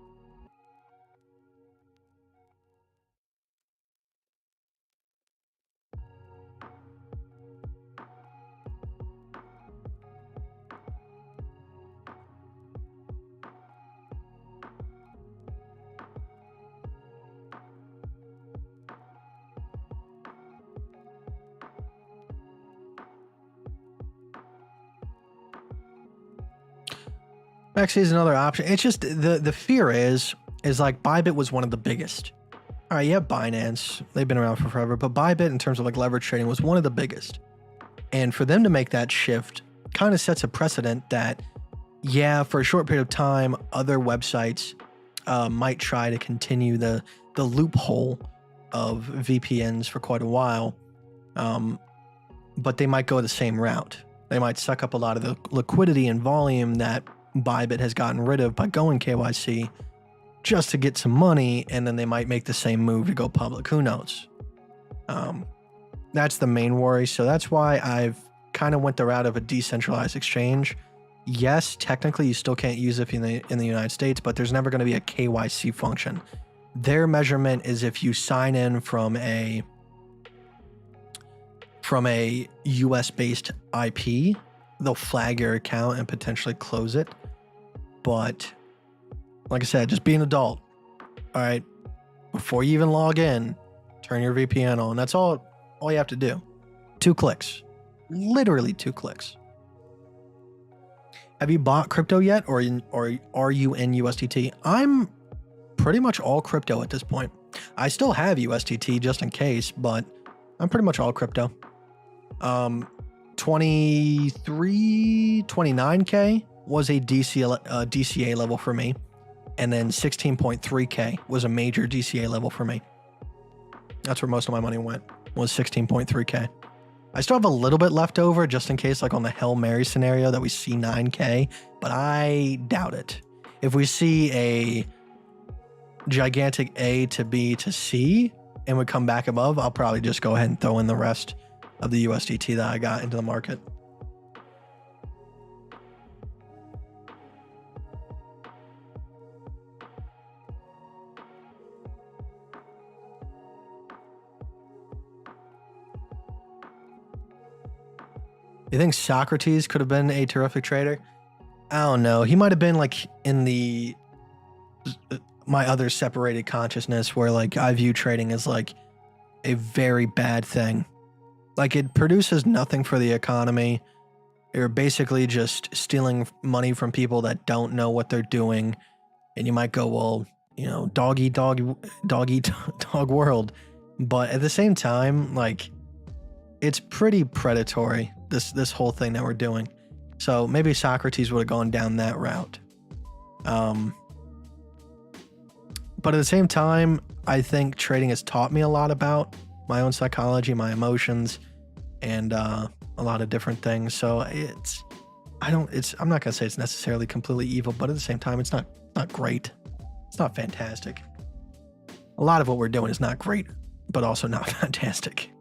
XC is another option. It's just the fear is like Bybit was one of the biggest. All right, yeah, Binance, they've been around for forever, but Bybit in terms of like leverage trading was one of the biggest. And for them to make that shift kind of sets a precedent that, yeah, for a short period of time, other websites might try to continue the loophole of VPNs for quite a while, but they might go the same route. They might suck up a lot of the liquidity and volume that Bybit has gotten rid of by going KYC just to get some money, and then they might make the same move to go public. Who knows? That's the main worry. So that's why I've kind of went the route of a decentralized exchange. Yes, technically you still can't use it in the United States, but there's never going to be a KYC function. Their measurement is if you sign in from a US based IP, they'll flag your account and potentially close it. But like I said, just be an adult. All right. Before you even log in, turn your VPN on. That's all you have to do. 2 clicks. Literally 2 clicks. Have you bought crypto yet, or are you in USDT? I'm pretty much all crypto at this point. I still have USDT just in case, but I'm pretty much all crypto. 29K was a DCA level for me. And then 16.3K was a major DCA level for me. That's where most of my money went, was 16.3K. I still have a little bit left over just in case, like on the Hail Mary scenario, that we see 9K, but I doubt it. If we see a gigantic A to B to C and we come back above, I'll probably just go ahead and throw in the rest of the USDT that I got into the market. You think Socrates could have been a terrific trader? I don't know. He might have been like in my other separated consciousness where like I view trading as like a very bad thing. Like it produces nothing for the economy. You're basically just stealing money from people that don't know what they're doing. And you might go, well, you know, dog eat dog world. But at the same time, like it's pretty predatory, this whole thing that we're doing. So maybe Socrates would have gone down that route. But at the same time, I think trading has taught me a lot about my own psychology, my emotions, and a lot of different things. So I'm not gonna say it's necessarily completely evil, but at the same time, it's not great. It's not fantastic. A lot of what we're doing is not great, but also not fantastic.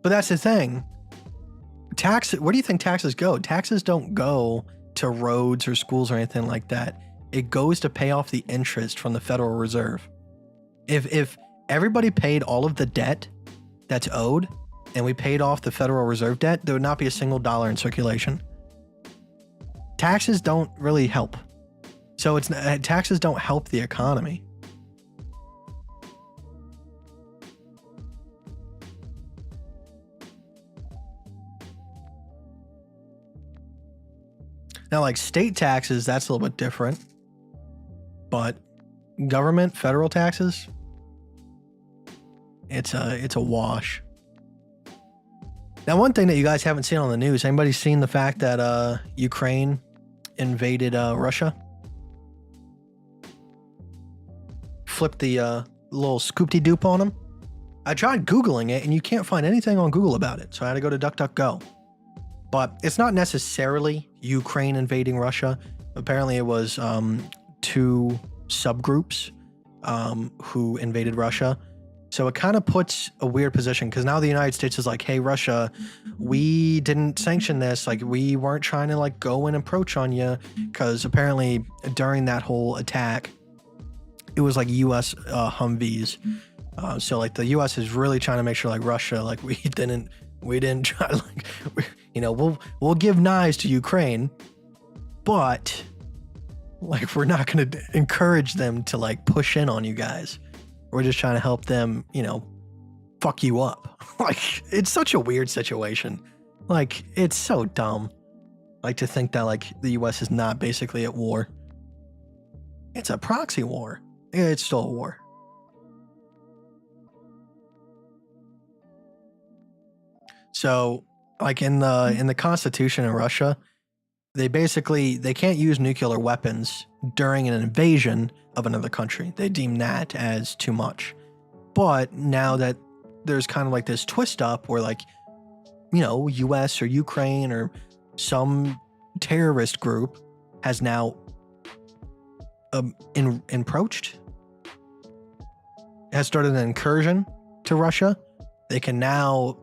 But that's the thing. Where do you think taxes go? Taxes don't go to roads or schools or anything like that. It goes to pay off the interest from the Federal Reserve. If everybody paid all of the debt that's owed and we paid off the Federal Reserve debt, there would not be a single dollar in circulation. Taxes don't really help. So taxes don't help the economy. Now, like state taxes, that's a little bit different. But government, federal taxes, it's a wash. Now, one thing that you guys haven't seen on the news, anybody seen the fact that Ukraine invaded Russia? Flipped the little scoop-de-doop on them? I tried Googling it, and you can't find anything on Google about it, so I had to go to DuckDuckGo. But it's not necessarily Ukraine invading Russia. Apparently it was 2 subgroups who invaded Russia. So it kind of puts a weird position because now the United States is like, hey, Russia, we didn't sanction this. Like, we weren't trying to like go and approach on you, because apparently during that whole attack, it was like U.S. Humvees. So like the U.S. is really trying to make sure like Russia, like we didn't try to like, we'll give knives to Ukraine, but like we're not going to encourage them to like push in on you guys. We're just trying to help them, fuck you up. Like, it's such a weird situation. Like, it's so dumb. Like, to think that, like, the U.S. is not basically at war. It's a proxy war. It's still a war. So, like, in the Constitution in Russia, they can't use nuclear weapons during an invasion of another country. They deem that as too much. But now that there's kind of like this twist up where like, US or Ukraine or some terrorist group has now has started an incursion to Russia, they can now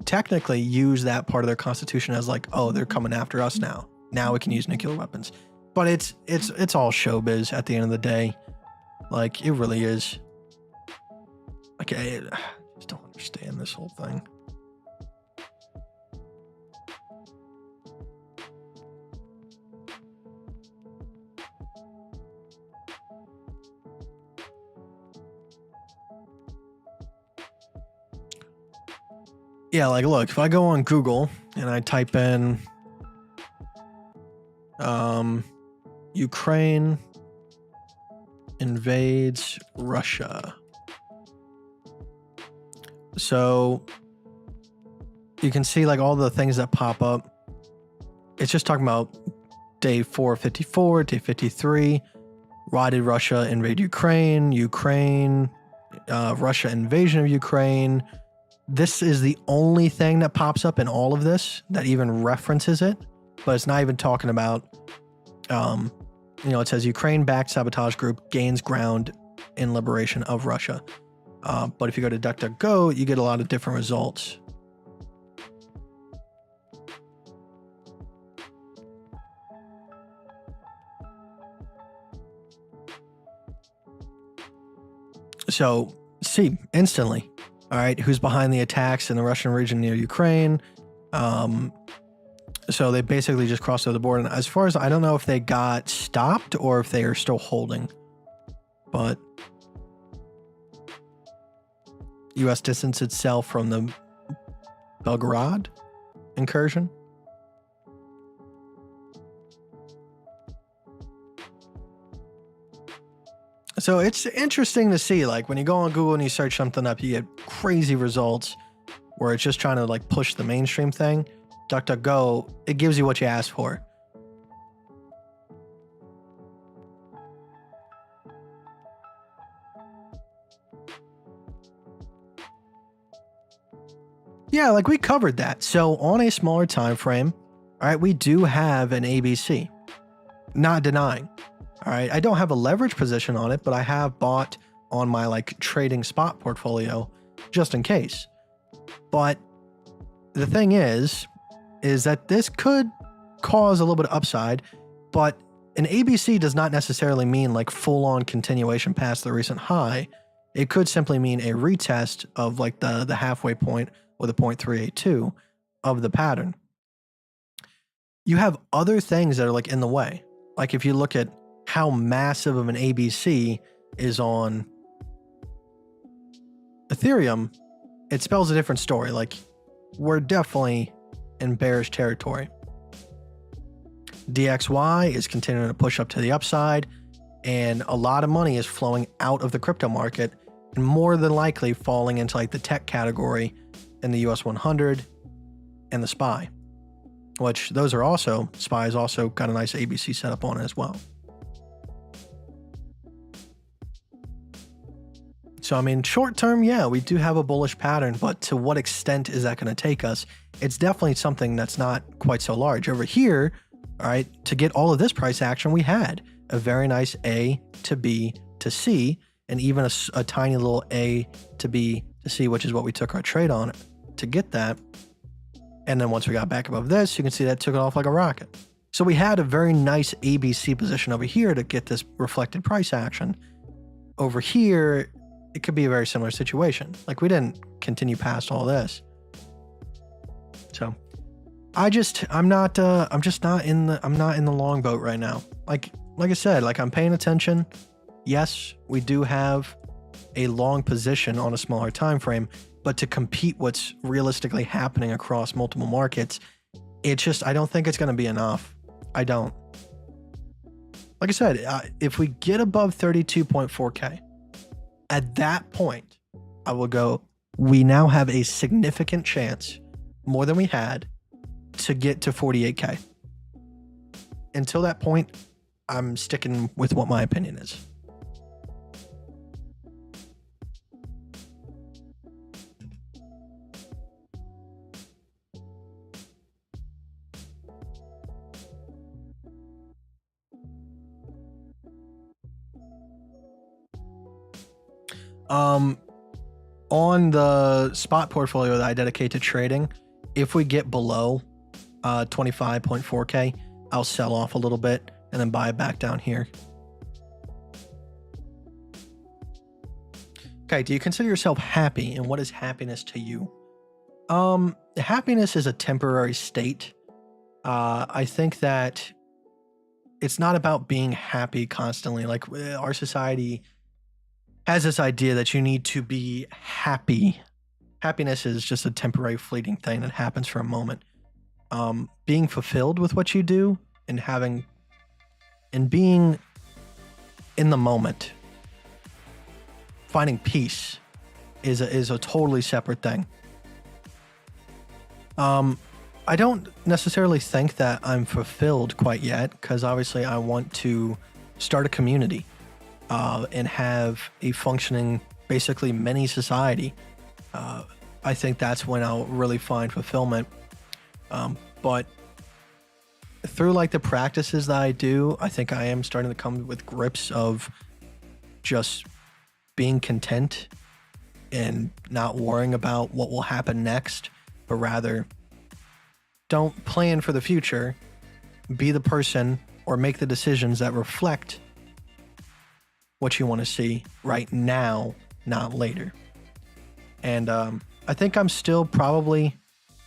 technically use that part of their constitution as like, oh, they're coming after us now. Now we can use nuclear weapons. But it's all showbiz at the end of the day. Like, it really is. Like, I just don't understand this whole thing. Yeah, like, look, if I go on Google and I type in Ukraine invades Russia. So you can see like all the things that pop up. It's just talking about day 454, day 53. Why did Russia invade Ukraine? Russia invasion of Ukraine. This is the only thing that pops up in all of this that even references it, but it's not even talking about, it says Ukraine-backed sabotage group gains ground in liberation of Russia. But if you go to DuckDuckGo, you get a lot of different results. So, see, instantly, all right, who's behind the attacks in the Russian region near Ukraine? So they basically just crossed over the border. And as far as I don't know if they got stopped or if they are still holding, but U.S. distanced itself from the Belgorod incursion. So it's interesting to see, like, when you go on Google and you search something up, you get crazy results where it's just trying to like push the mainstream thing. DuckDuckGo, it gives you what you asked for. Yeah, like we covered that. So on a smaller time frame, all right, we do have an ABC. Not denying. All right, I don't have a leverage position on it, but I have bought on my like trading spot portfolio just in case. But the thing is that this could cause a little bit of upside, but an ABC does not necessarily mean like full-on continuation past the recent high. It could simply mean a retest of like the halfway point or the 0.382 of the pattern. You have other things that are like in the way. Like if you look at how massive of an ABC is on Ethereum, it spells a different story. Like we're definitely in bearish territory. DXY is continuing to push up to the upside, and a lot of money is flowing out of the crypto market and more than likely falling into like the tech category in the US 100 and the SPY, which those are also, SPY has also got a nice ABC setup on it as well. So, I mean, short term, yeah, we do have a bullish pattern, but to what extent is that going to take us? It's definitely something that's not quite so large. Over here, all right, to get all of this price action, we had a very nice A to B to C, and even a tiny little A to B to C, which is what we took our trade on to get that. And then once we got back above this, you can see that took it off like a rocket. So we had a very nice ABC position over here to get this reflected price action. Over here, it could be a very similar situation. Like we didn't continue past all this. So I'm just not in the long boat right now. Like I said, like I'm paying attention. Yes, we do have a long position on a smaller time frame, but to compete what's realistically happening across multiple markets, it's just, I don't think it's going to be enough. I don't. Like I said, if we get above 32.4K, at that point, I will go, we now have a significant chance, more than we had, to get to 48K. Until that point, I'm sticking with what my opinion is. On the spot portfolio that I dedicate to trading, if we get below 25.4K, I'll sell off a little bit and then buy it back down here. Okay, do you consider yourself happy, and what is happiness to you? Happiness is a temporary state. I think that it's not about being happy constantly. Like our society has this idea that you need to be happy. Happiness is just a temporary fleeting thing that happens for a moment. Being fulfilled with what you do and being in the moment, finding peace is a totally separate thing. I don't necessarily think that I'm fulfilled quite yet, because obviously I want to start a community and have a functioning, basically mini society. I think that's when I'll really find fulfillment. But through like the practices that I do, I think I am starting to come with grips of just being content and not worrying about what will happen next, but rather don't plan for the future. Be the person or make the decisions that reflect what you want to see right now, not later. And I think I'm still probably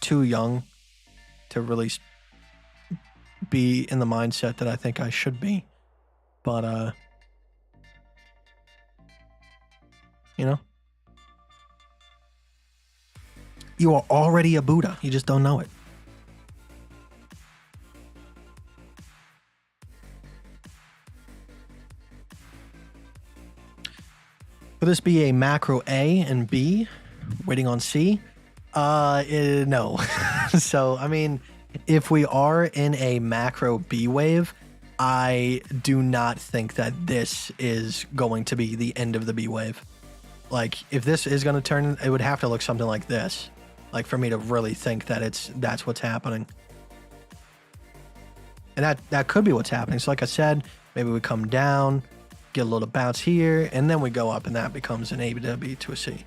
too young to really be in the mindset that I think I should be. But, you know, you are already a Buddha. You just don't know it. Will this be a macro A and B, waiting on C? No. So, I mean, if we are in a macro B wave, I do not think that this is going to be the end of the B wave. Like, if this is going to turn, it would have to look something like this. Like, for me to really think that that's what's happening. And that could be what's happening. So like I said, maybe we come down, get a little bounce here, and then we go up, and that becomes an A to B to a C.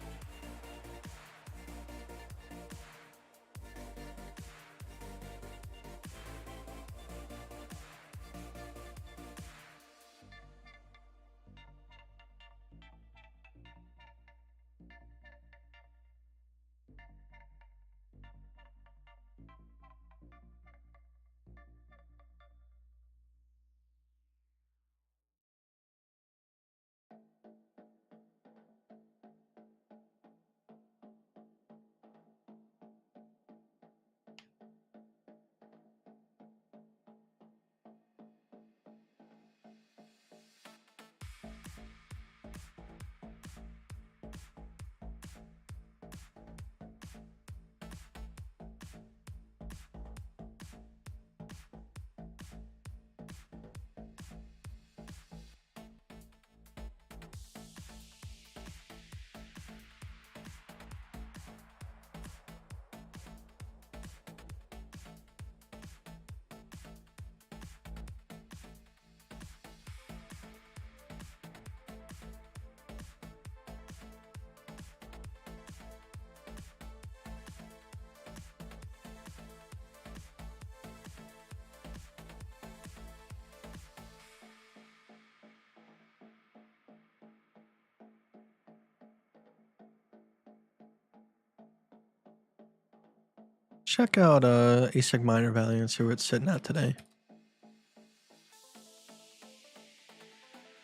check out ASIC miner value and see where it's sitting at today.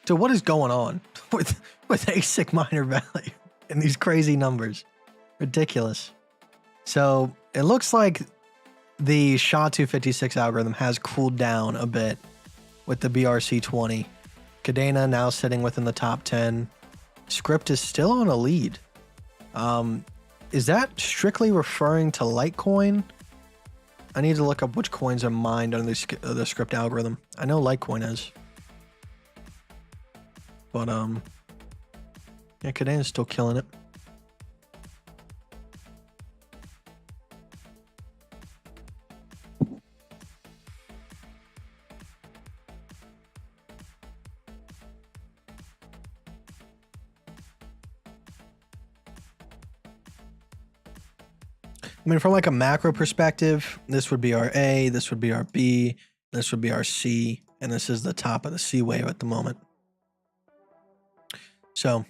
So what is going on with ASIC miner value and these crazy numbers? Ridiculous. So it looks like the SHA-256 algorithm has cooled down a bit with the BRC20. Cadena now sitting within the top 10. Script is still on a lead. Is that strictly referring to Litecoin? I need to look up which coins are mined under the Script algorithm. I know Litecoin is. But, yeah, Cadena's still killing it. I mean, from like a macro perspective, this would be our A, this would be our B, this would be our C, and this is the top of the C wave at the moment. So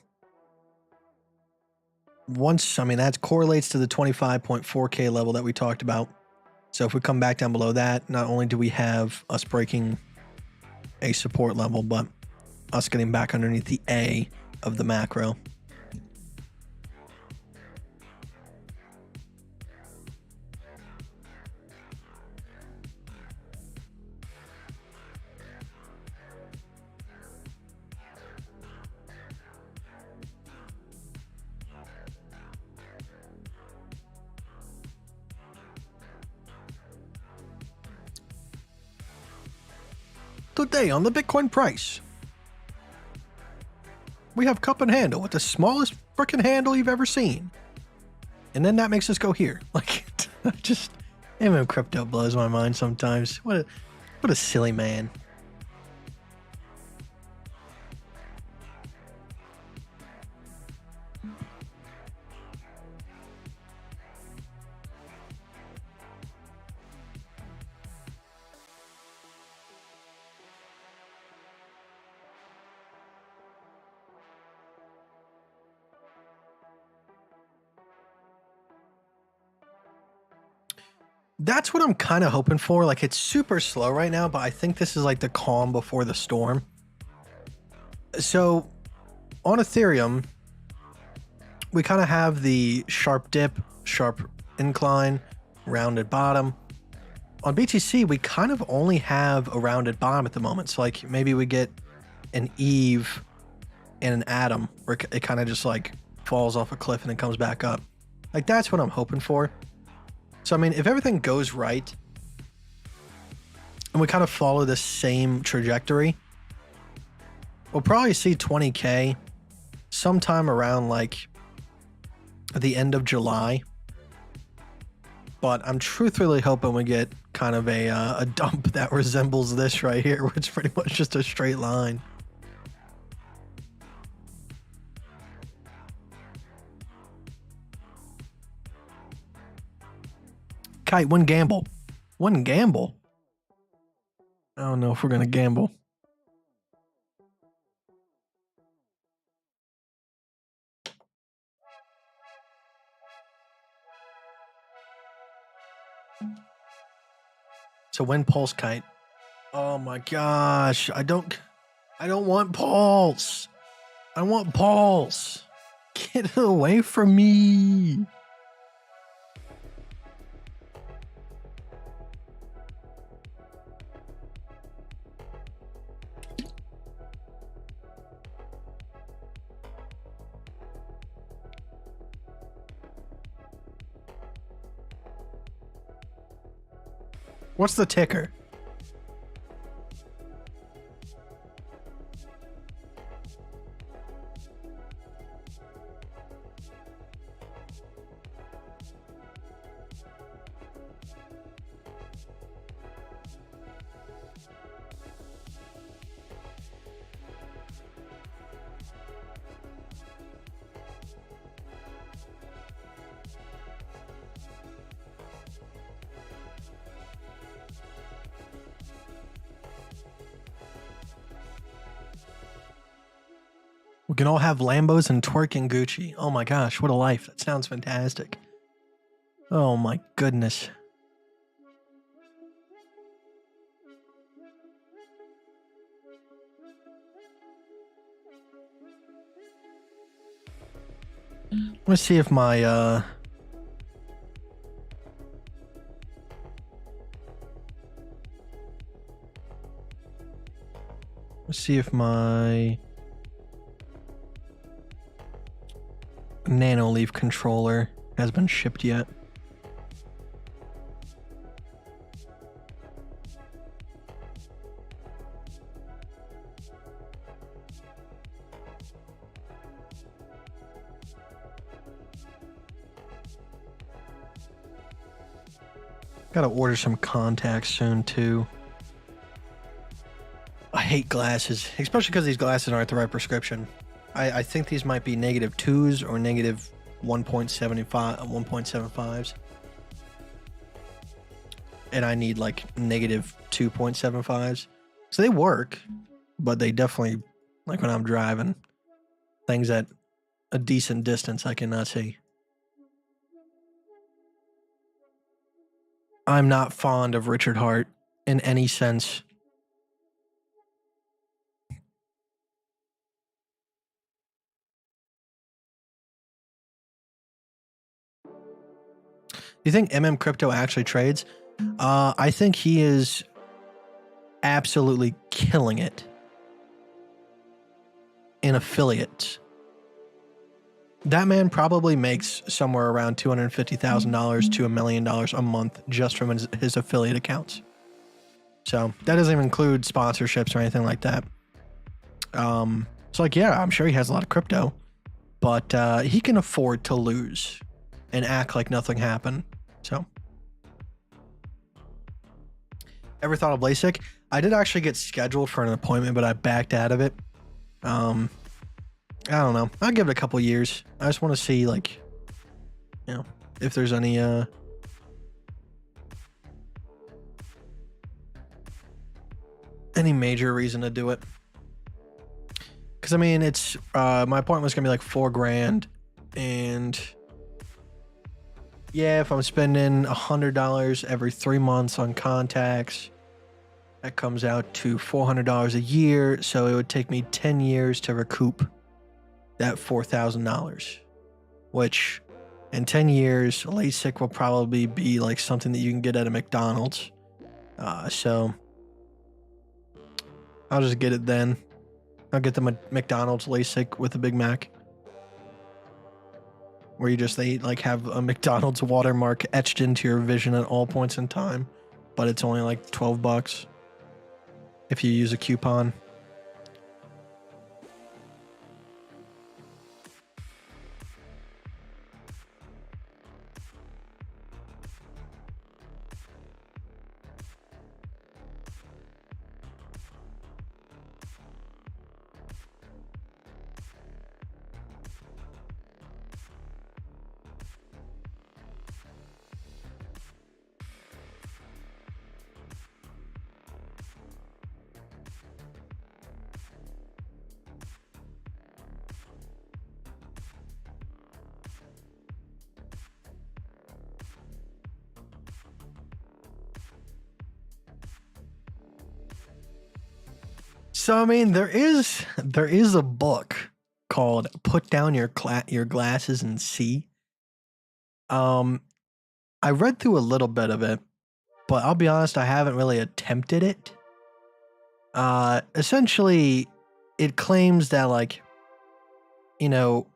once, I mean, that correlates to the 25.4K level that we talked about. So if we come back down below that, not only do we have us breaking a support level, but us getting back underneath the A of the macro. Today on the Bitcoin price, we have cup and handle with the smallest freaking handle you've ever seen. And then that makes us go here. Like, just, even crypto blows my mind sometimes. What a silly man. That's what I'm kind of hoping for. Like, it's super slow right now, but I think this is like the calm before the storm. So on Ethereum, we kind of have the sharp dip, sharp incline, rounded bottom. On BTC, we kind of only have a rounded bottom at the moment. So like maybe we get an Eve and an Atom where it kind of just like falls off a cliff and then comes back up. Like, that's what I'm hoping for. So, I mean, if everything goes right and we kind of follow the same trajectory, we'll probably see 20K sometime around like the end of July. But I'm truthfully hoping we get kind of a dump that resembles this right here, where it's pretty much just a straight line. Kite, one gamble. One gamble? I don't know if we're going to gamble. So when Pulse Kite. Oh my gosh. I don't want Pulse. I want Pulse. Get it away from me. What's the ticker? We can all have Lambos and twerking Gucci. Oh my gosh, what a life. That sounds fantastic. Oh my goodness. Let's see if my nano leaf controller has been shipped yet. Gotta order some contacts soon too. I hate glasses, especially because these glasses aren't the right prescription. I think these might be -2s or -1.75, 1.75s. And I need like -2.75s. So they work, but they definitely, like when I'm driving, things at a decent distance I cannot see. I'm not fond of Richard Hart in any sense. You think Crypto actually trades? I think he is absolutely killing it in affiliates. That man probably makes somewhere around $250,000 to $1 million a month just from his affiliate accounts. So that doesn't even include sponsorships or anything like that. So like, yeah, I'm sure he has a lot of crypto, but he can afford to lose and act like nothing happened. So, ever thought of LASIK? I did actually get scheduled for an appointment, but I backed out of it. I don't know. I'll give it a couple years. I just want to see, like, you know, if there's any major reason to do it. Because I mean, it's my appointment was gonna be like $4,000, and yeah, if I'm spending $100 every 3 months on contacts, that comes out to $400 a year. So it would take me 10 years to recoup that $4,000, which in 10 years, LASIK will probably be like something that you can get at a McDonald's. So I'll just get it then. I'll get the McDonald's LASIK with a Big Mac, where they like have a McDonald's watermark etched into your vision at all points in time, but it's only like $12 if you use a coupon. So I mean, there is a book called "Put Down Your Glasses and See." I read through a little bit of it, but I'll be honest, I haven't really attempted it. Essentially, it claims that, like, you know,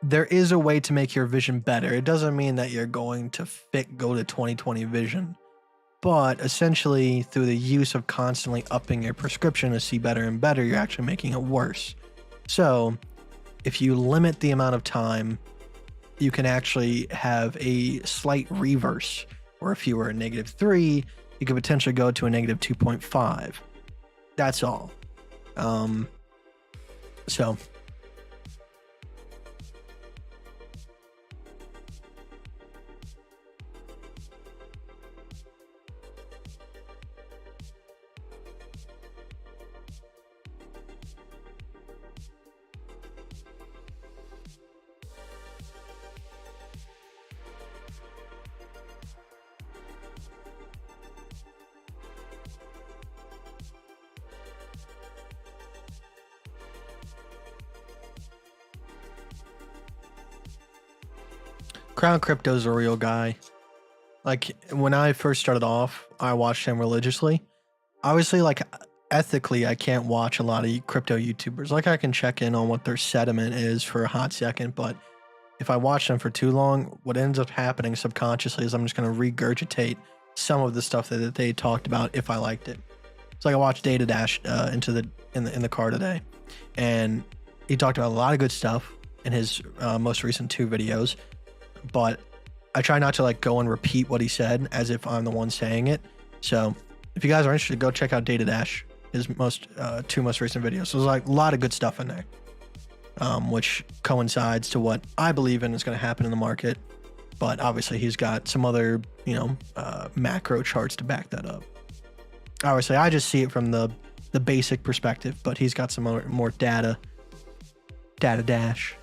there is a way to make your vision better. It doesn't mean that you're going to go to 20/20 vision. But essentially, through the use of constantly upping your prescription to see better and better, you're actually making it worse. So, if you limit the amount of time, you can actually have a slight reverse. Or if you were a -3, you could potentially go to a -2.5. That's all. So. Crown Crypto's a real guy. Like, when I first started off, I watched him religiously. Obviously, like, ethically, I can't watch a lot of crypto YouTubers. Like, I can check in on what their sentiment is for a hot second, but if I watch them for too long, what ends up happening subconsciously is I'm just going to regurgitate some of the stuff that they talked about if I liked it. So like I watched Data Dash in the car today, and he talked about a lot of good stuff in his most recent 2 videos, but I try not to like go and repeat what he said as if I'm the one saying it. So if you guys are interested, go check out Data Dash, his 2 most recent videos. So there's like a lot of good stuff in there, which coincides to what I believe in is going to happen in the market. But obviously he's got some other, macro charts to back that up. Obviously, I just see it from the basic perspective, but he's got some more data dash.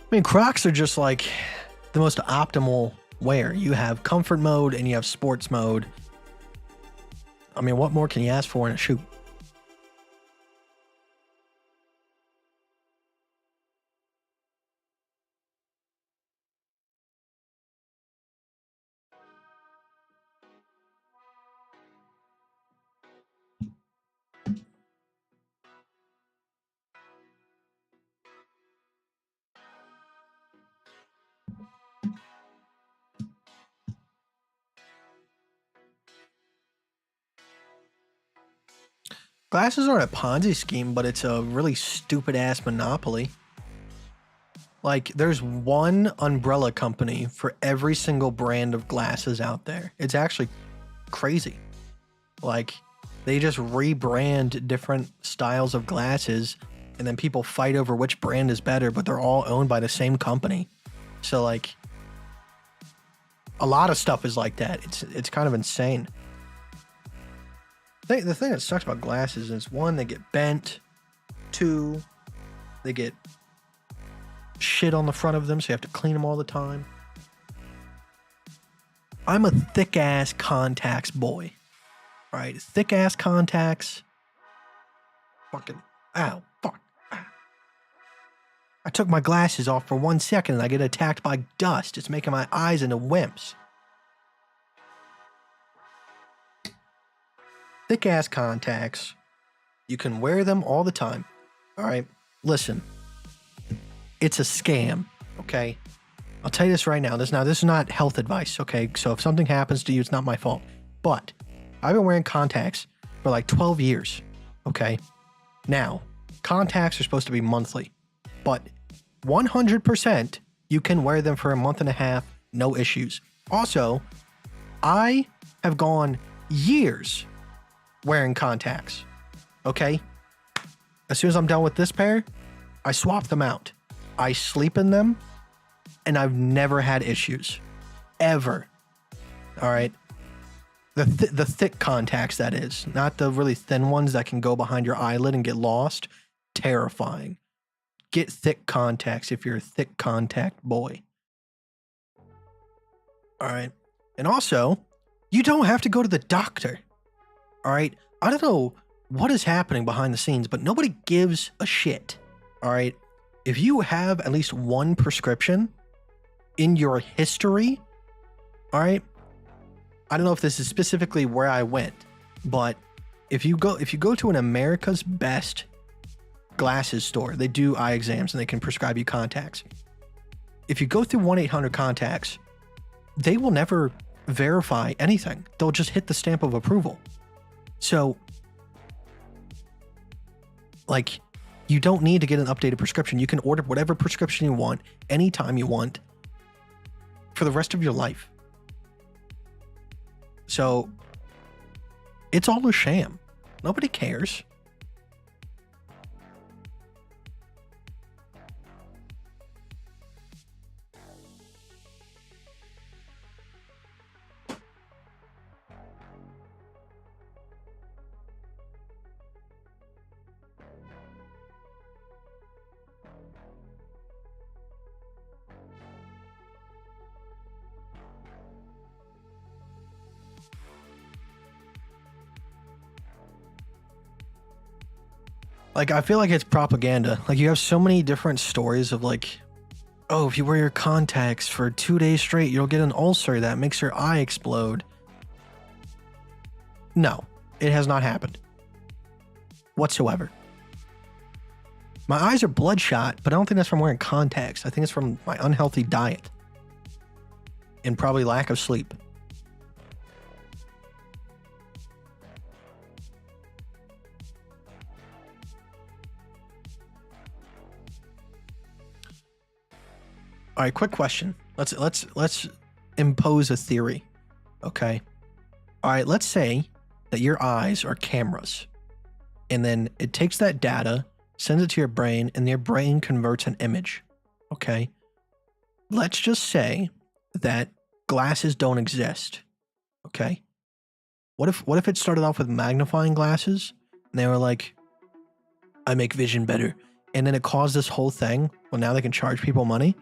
I mean, Crocs are just like the most optimal wear. You have comfort mode and you have sports mode. I mean, what more can you ask for in a shoe? Glasses aren't a Ponzi scheme, but it's a really stupid ass monopoly. Like, there's one umbrella company for every single brand of glasses out there. It's actually crazy. Like, they just rebrand different styles of glasses, and then people fight over which brand is better, but they're all owned by the same company. So, like, a lot of stuff is like that. It's kind of insane. The thing that sucks about glasses is, 1, they get bent. 2, they get shit on the front of them, so you have to clean them all the time. I'm a thick ass contacts boy. All right, thick ass contacts. Fucking, ow, fuck. I took my glasses off for 1 second and I get attacked by dust. It's making my eyes into wimps. Thick ass contacts. You can wear them all the time. All right, listen. It's a scam, okay? I'll tell you this right now. This is not health advice, okay? So if something happens to you, it's not my fault. But I've been wearing contacts for like 12 years, okay? Now, contacts are supposed to be monthly, but 100% you can wear them for a month and a half, no issues. Also, I have gone years wearing contacts, okay? As soon as I'm done with this pair, I swap them out. I sleep in them, and I've never had issues. Ever. All right? The thick contacts, that is. Not the really thin ones that can go behind your eyelid and get lost. Terrifying. Get thick contacts if you're a thick contact boy. All right? And also, you don't have to go to the doctor. All right? I don't know what is happening behind the scenes, but nobody gives a shit. All right? If you have at least one prescription in your history, all right? I don't know if this is specifically where I went, but if you go to an America's Best glasses store, they do eye exams and they can prescribe you contacts. If you go through 1-800-CONTACTS, they will never verify anything. They'll just hit the stamp of approval. So, like, you don't need to get an updated prescription. You can order whatever prescription you want, anytime you want, for the rest of your life. So, it's all a sham. Nobody cares. Like, I feel like it's propaganda. Like, you have so many different stories of like, oh, if you wear your contacts for 2 days straight, you'll get an ulcer that makes your eye explode. No, it has not happened whatsoever. My eyes are bloodshot, but I don't think that's from wearing contacts. I think it's from my unhealthy diet and probably lack of sleep. All right, quick question. Let's impose a theory. Okay. All right, let's say that your eyes are cameras. And then it takes that data, sends it to your brain, and your brain converts an image. Okay. Let's just say that glasses don't exist. Okay. What if it started off with magnifying glasses and they were like, I make vision better. And then it caused this whole thing. Well, now they can charge people money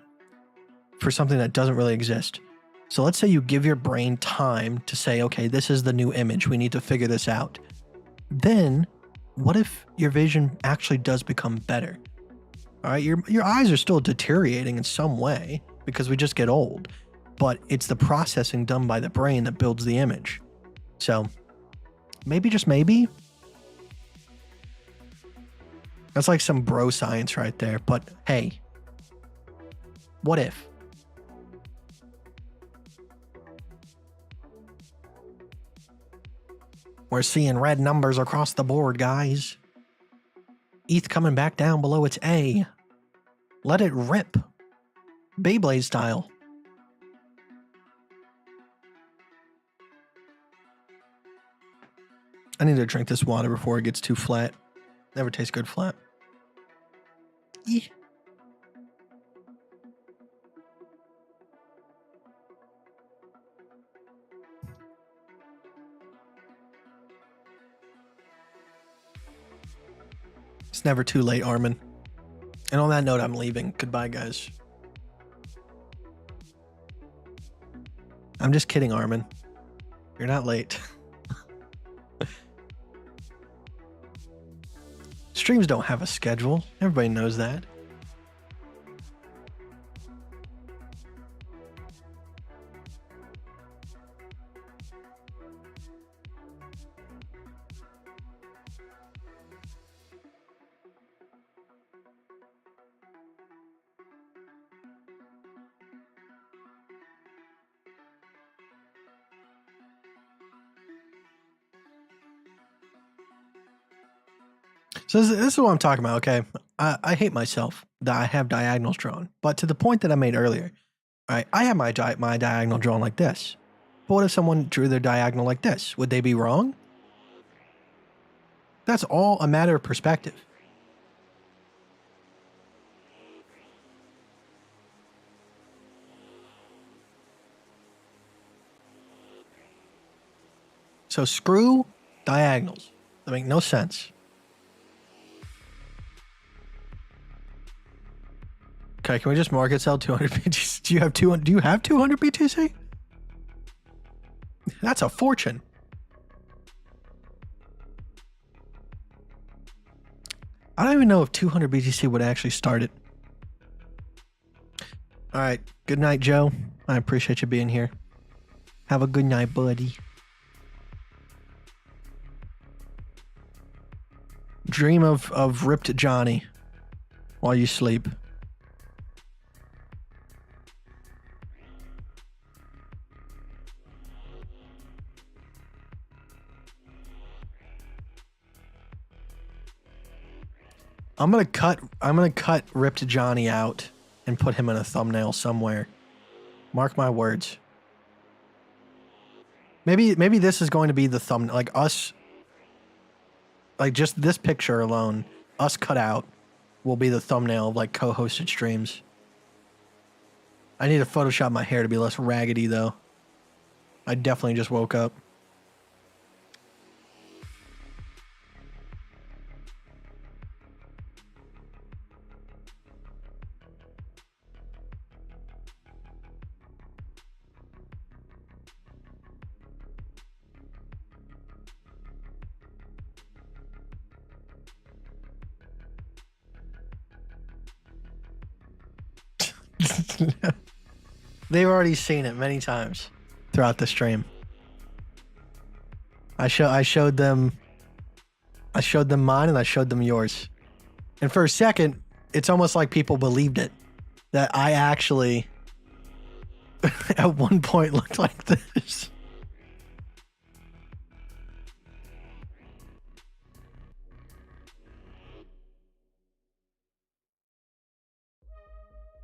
for something that doesn't really exist. So let's say you give your brain time to say, okay, this is the new image. We need to figure this out. Then what if your vision actually does become better? All right, your eyes are still deteriorating in some way because we just get old, but it's the processing done by the brain that builds the image. So maybe, just maybe, that's like some bro science right there. But hey, what if? We're seeing red numbers across the board, guys. ETH coming back down below its A. Let it rip. Beyblade style. I need to drink this water before it gets too flat. Never tastes good flat. Yeah. It's never too late, Armin. And on that note, I'm leaving. Goodbye, guys. I'm just kidding, Armin. You're not late. Streams don't have a schedule. Everybody knows that. So this is what I'm talking about, okay? I hate myself that I have diagonals drawn. But to the point that I made earlier, all right, I have my diagonal drawn like this. But what if someone drew their diagonal like this? Would they be wrong? That's all a matter of perspective. So screw diagonals. That make no sense. Okay, can we just market sell 200 BTC? Do you have 200 BTC? That's a fortune. I don't even know if 200 BTC would actually start it. All right. Good night, Joe. I appreciate you being here. Have a good night, buddy. Dream of ripped Johnny while you sleep. I'm gonna cut ripped Johnny out and put him in a thumbnail somewhere. Mark my words. Maybe this is going to be the thumbnail, like us, like just this picture alone, us cut out, will be the thumbnail of like co-hosted streams. I need to Photoshop my hair to be less raggedy though. I definitely just woke up. They've already seen it many times throughout the stream. I showed them mine and I showed them yours. And for a second, it's almost like people believed it. That I actually at one point looked like this.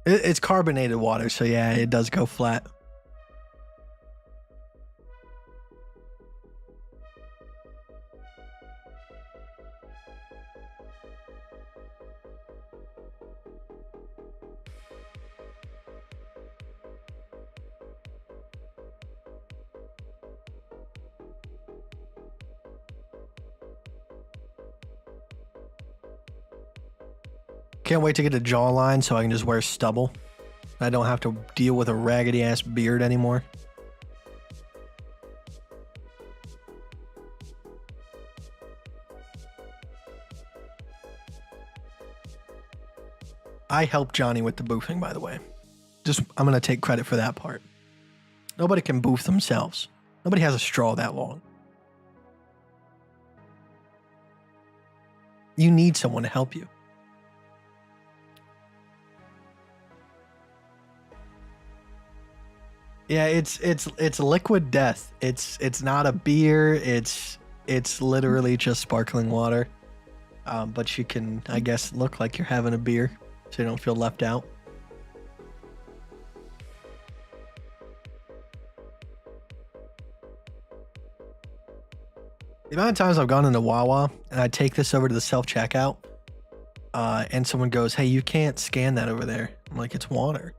It's carbonated water, so yeah, it does go flat. Can't wait to get a jawline so I can just wear stubble. I don't have to deal with a raggedy ass beard anymore. I helped Johnny with the boofing, by the way. I'm gonna take credit for that part. Nobody can boof themselves. Nobody has a straw that long. You need someone to help you. Yeah, it's liquid death. It's not a beer. It's literally just sparkling water. But you can, I guess, look like you're having a beer, so you don't feel left out. The amount of times I've gone into Wawa and I take this over to the self-checkout, and someone goes, "Hey, you can't scan that over there." I'm like, "It's water."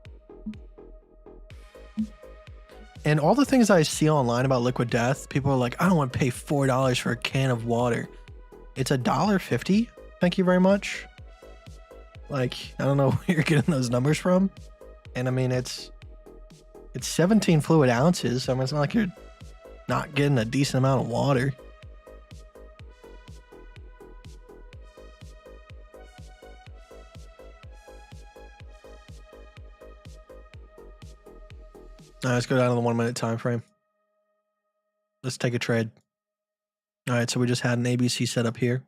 And all the things I see online about liquid death, people are like, "I don't want to pay $4 for a can of water." It's $1.50. Thank you very much. Like, I don't know where you're getting those numbers from. And I mean, it's 17 fluid ounces. I mean, it's not like you're not getting a decent amount of water. All right, let's go down to the 1 minute time frame. Let's take a trade. All right, so we just had an ABC set up here.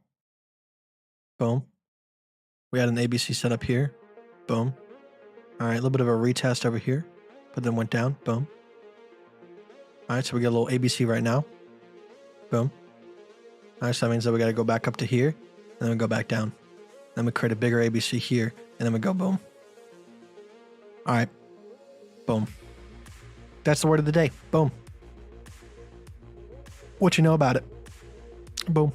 Boom. We had an ABC set up here. Boom. All right, a little bit of a retest over here, but then went down. Boom. All right, so we got a little ABC right now. Boom. All right, so that means that we got to go back up to here, and then we go back down. Then we create a bigger ABC here, and then we go boom. All right. Boom. That's the word of the day. Boom. What you know about it? Boom.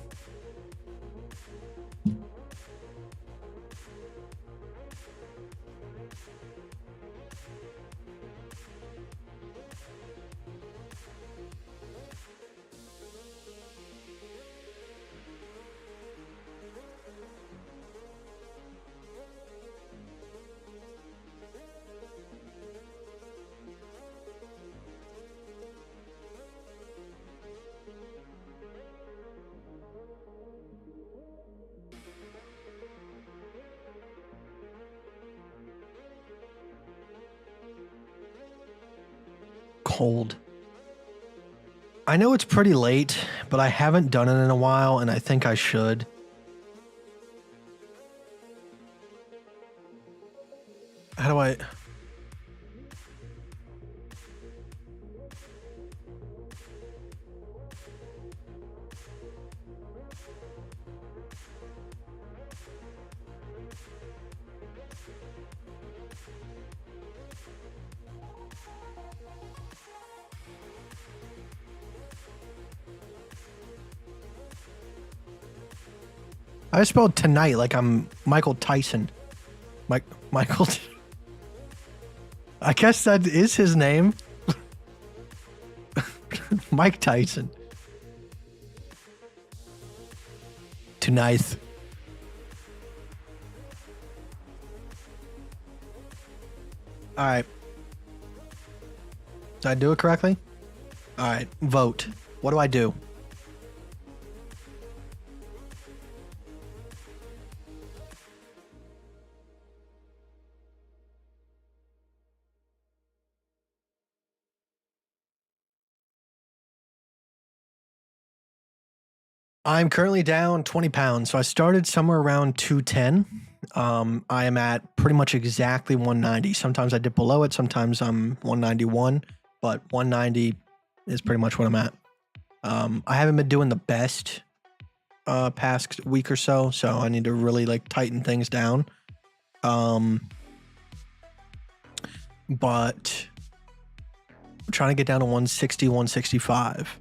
Cold. I know it's pretty late, but I haven't done it in a while, and I think I should. How do I... I spelled tonight like I'm Michael Tyson. Michael... I guess that is his name. Mike Tyson. Tonight. All right. Did I do it correctly? All right. Vote. What do I do? I'm currently down 20 pounds. So I started somewhere around 210. I am at pretty much exactly 190. Sometimes I dip below it. Sometimes I'm 191, but 190 is pretty much what I'm at. I haven't been doing the best past week or so, so I need to really like tighten things down. But I'm trying to get down to 160, 165.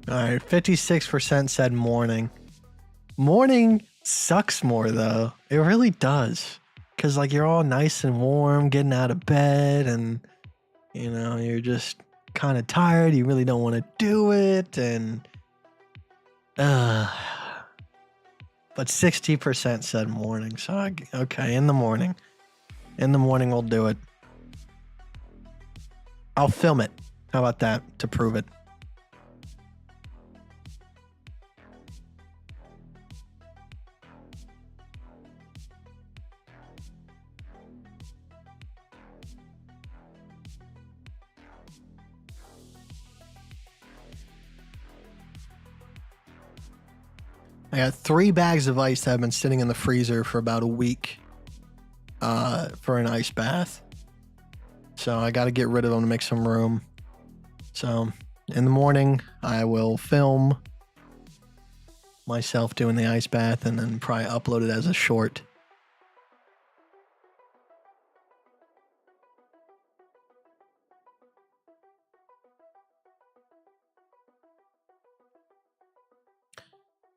All right, 56% said morning. Morning sucks more though. It really does. Cause like you're all nice and warm, getting out of bed, and you know, you're just kind of tired. You really don't want to do it, and but 60% said morning. So okay, in the morning. In the morning we'll do it. I'll film it. How about that to prove it? I got 3 bags of ice that have been sitting in the freezer for about a week for an ice bath. So I got to get rid of them to make some room. So in the morning, I will film myself doing the ice bath and then probably upload it as a short.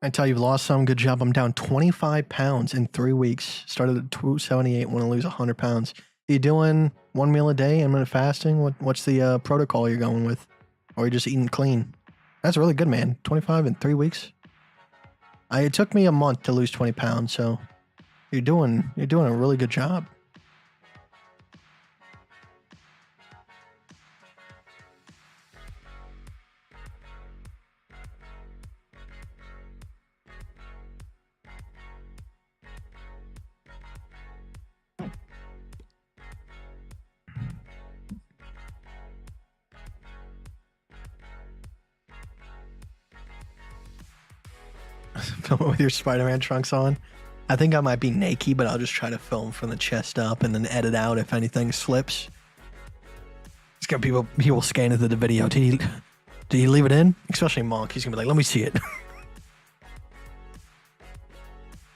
I tell you, you've lost some. Good job. I'm down 25 pounds in 3 weeks. Started at 278. Want to lose 100 pounds. Are you doing 1 meal a day, intermittent fasting? What's the protocol you're going with? Or are you just eating clean? That's really good, man. 25 in 3 weeks. It took me a month to lose 20 pounds, so you're doing a really good job. Film with your Spider-Man trunks on. I think I might be naked, but I'll just try to film from the chest up and then edit out if anything slips. It's got people scanning through the video. Did he leave it in? Especially Monk. He's gonna be like, let me see it.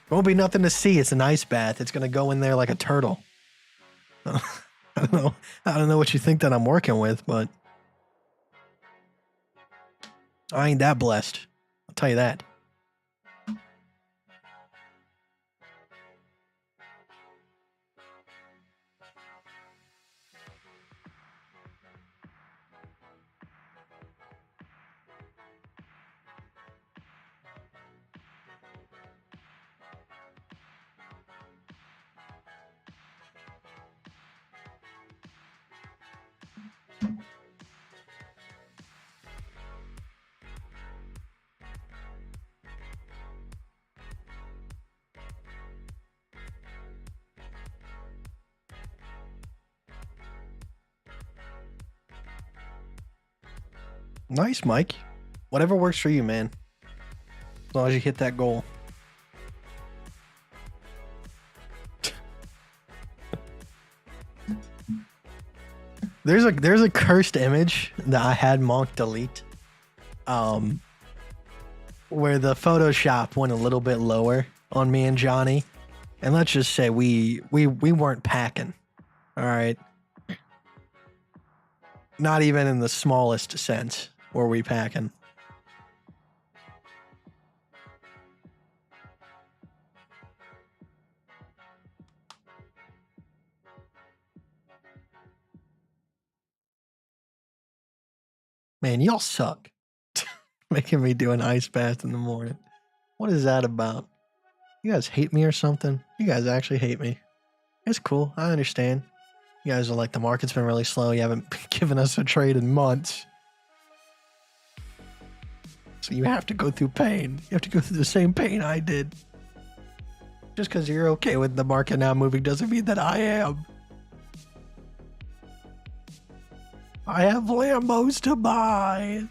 Won't be nothing to see. It's an ice bath. It's gonna go in there like a turtle. I don't know. I don't know what you think that I'm working with, but I ain't that blessed. I'll tell you that. Nice, Mike. Whatever works for you, man. As long as you hit that goal. There's a cursed image that I had Monk delete. Where the Photoshop went a little bit lower on me and Johnny. And let's just say we weren't packing. All right. Not even in the smallest sense were we packing. Man, y'all suck. Making me do an ice bath in the morning. What is that about? You guys hate me or something? You guys actually hate me. It's cool. I understand. You guys are like, the market's been really slow. You haven't given us a trade in months. So you have to go through pain. You have to go through the same pain I did. Just because you're okay with the market now moving doesn't mean that I am. I have Lambos to buy.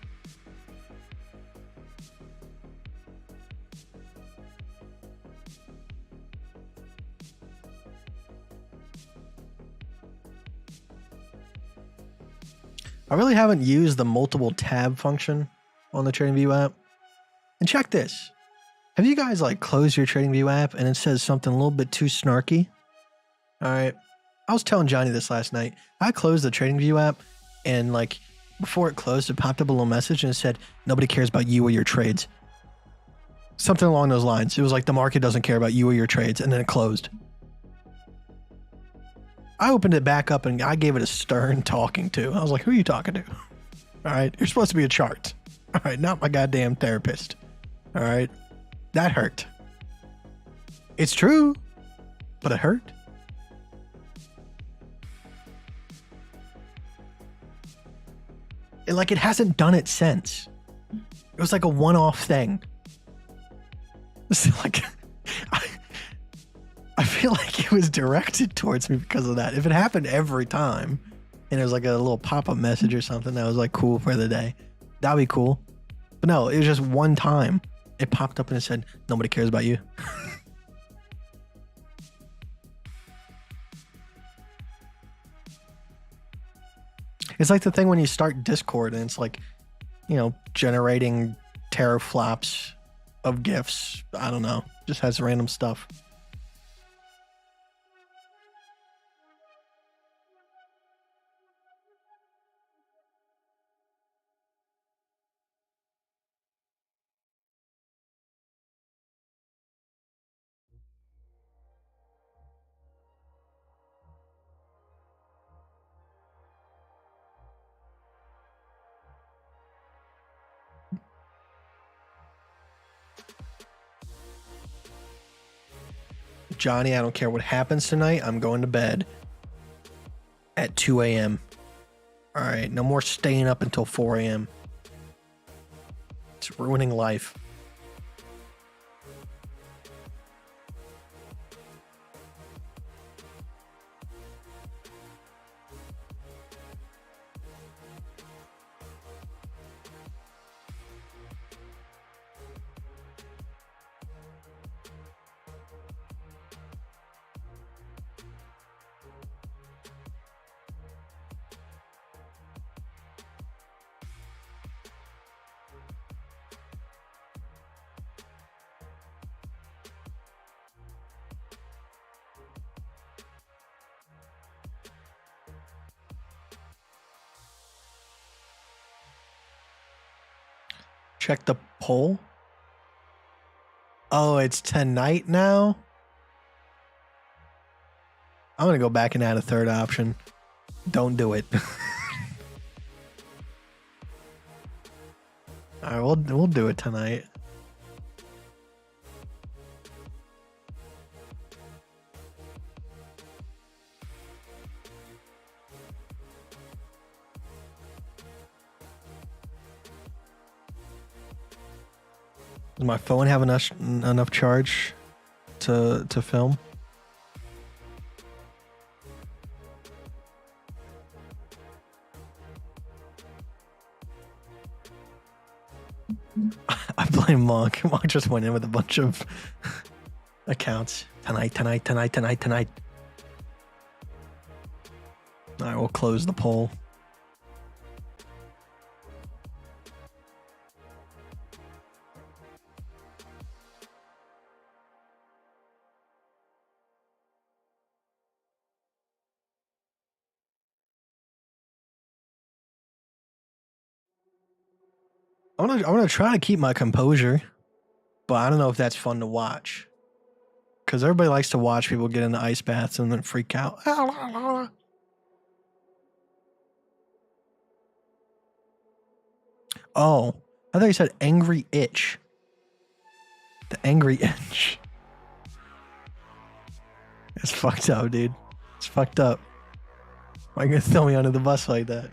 I really haven't used the multiple tab function on the TradingView app. And check this. Have you guys like closed your TradingView app and it says something a little bit too snarky? All right. I was telling Johnny this last night. I closed the TradingView app and like before it closed, it popped up a little message and it said, nobody cares about you or your trades. Something along those lines. It was like the market doesn't care about you or your trades, and then it closed. I opened it back up and I gave it a stern talking to. I was like, who are you talking to? All right. You're supposed to be a chart. All right. Not my goddamn therapist. All right. That hurt. It's true, but it hurt. It hasn't done it since. It was like a one-off thing. It's like, I feel like it was directed towards me because of that. If it happened every time and it was like a little pop-up message or something that was like cool for the day, that'd be cool. But no, it was just one time. It popped up and it said, nobody cares about you. It's like the thing when you start Discord and it's like, you know, generating teraflops of GIFs. I don't know. Just has random stuff. Johnny, I don't care what happens tonight. I'm going to bed at 2 a.m. All right. No more staying up until 4 a.m. It's ruining life. Check the poll. Oh, it's tonight now? I'm going to go back and add a third option. Don't do it. All right, we'll do it tonight. Does my phone have enough charge to film? I blame Monk. Monk just went in with a bunch of accounts. Tonight. All right, we'll close the poll. I'm gonna try to keep my composure, but I don't know if that's fun to watch. Because everybody likes to watch people get into ice baths and then freak out. Oh, I thought you said angry itch. The angry inch. It's fucked up, dude. It's fucked up. Why are you gonna throw me under the bus like that?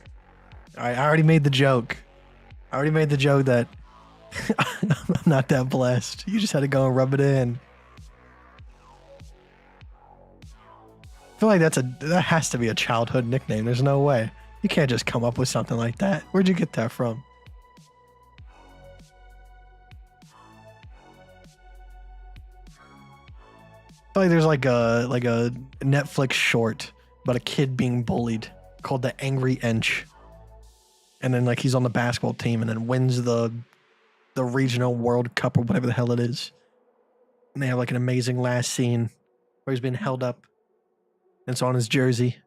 Alright, I already made the joke. I already made the joke that I'm not that blessed. You just had to go and rub it in. I feel like that has to be a childhood nickname. There's no way. You can't just come up with something like that. Where'd you get that from? I feel like there's like a Netflix short about a kid being bullied called The Angry Inch. And then like he's on the basketball team and then wins the regional World Cup or whatever the hell it is. And they have like an amazing last scene where he's being held up. And it's on his jersey.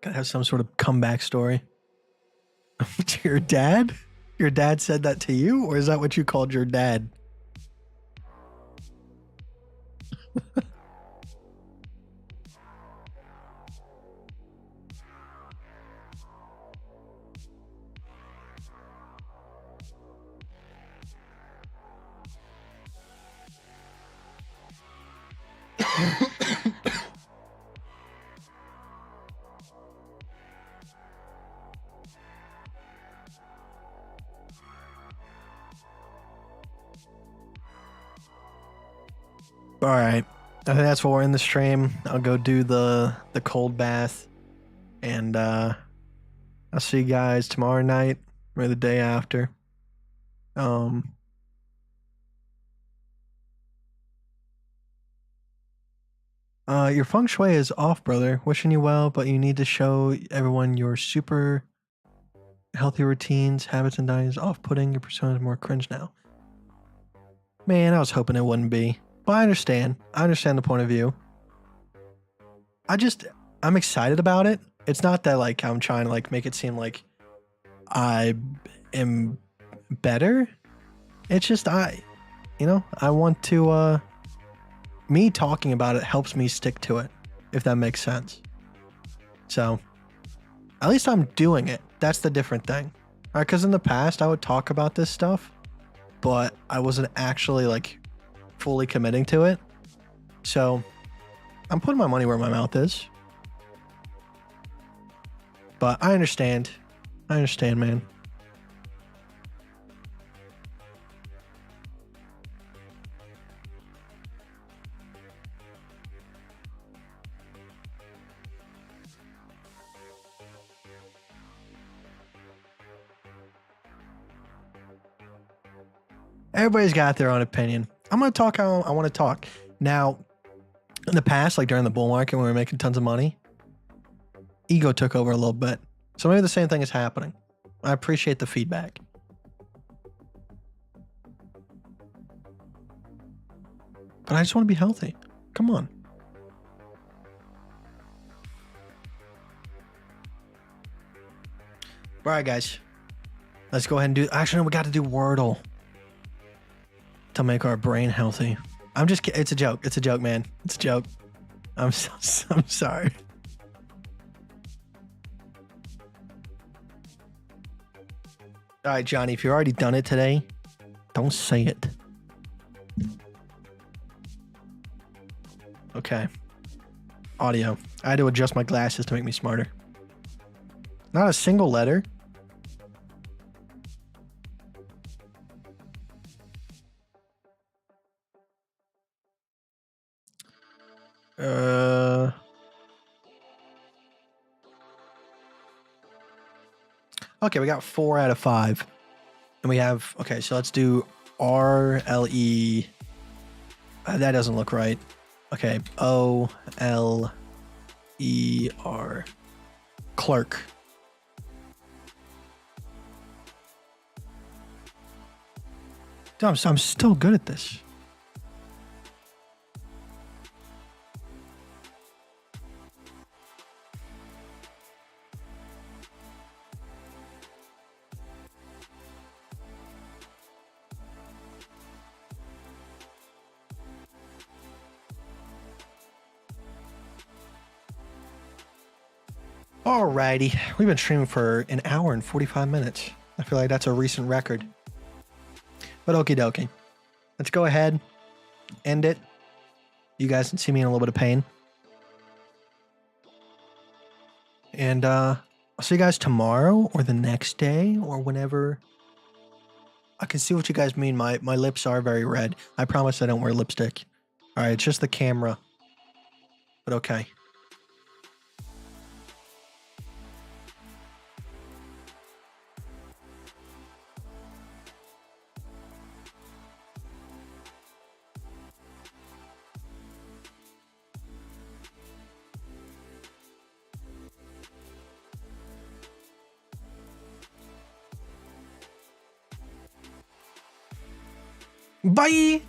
Gotta have some sort of comeback story. Your dad? Your dad said that to you? Or is that what you called your dad? All right. I think that's what we're in the stream. I'll go do the cold bath. And I'll see you guys tomorrow night or the day after. Your feng shui is off, brother. Wishing you well, but you need to show everyone your super healthy routines, habits, and diet is off-putting. Your persona is more cringe now. Man, I was hoping it wouldn't be. But I understand. I understand the point of view. I'm excited about it. It's not that like I'm trying to like make it seem like I am better. It's just I want to me talking about it helps me stick to it, if that makes sense. So at least I'm doing it. That's the different thing. All right, because in the past I would talk about this stuff, but I wasn't actually like fully committing to it. So I'm putting my money where my mouth is. But I understand. I understand, man. Everybody's got their own opinion. I'm going to talk how I want to talk. Now, in the past, like during the bull market when we were making tons of money, ego took over a little bit. So maybe the same thing is happening. I appreciate the feedback. But I just want to be healthy. Come on. All right, guys. Let's go ahead and do... Actually, no, we got to do Wordle to make our brain healthy. I'm just kidding. It's a joke. It's a joke, man. It's a joke. I'm sorry. All right, Johnny, if you've already done it today, don't say it. Okay. Audio. I had to adjust my glasses to make me smarter. Not a single letter. Okay, we got 4 out of 5. And we have, okay, so let's do RLE. That doesn't look right. Okay, OLER. Clerk. Dude, I'm still good at this. Alrighty, we've been streaming for an hour and 45 minutes. I feel like that's a recent record. But okie dokie. Let's go ahead, end it. You guys can see me in a little bit of pain. And I'll see you guys tomorrow or the next day or whenever. I can see what you guys mean. My lips are very red. I promise I don't wear lipstick. All right, it's just the camera. But okay. Bye!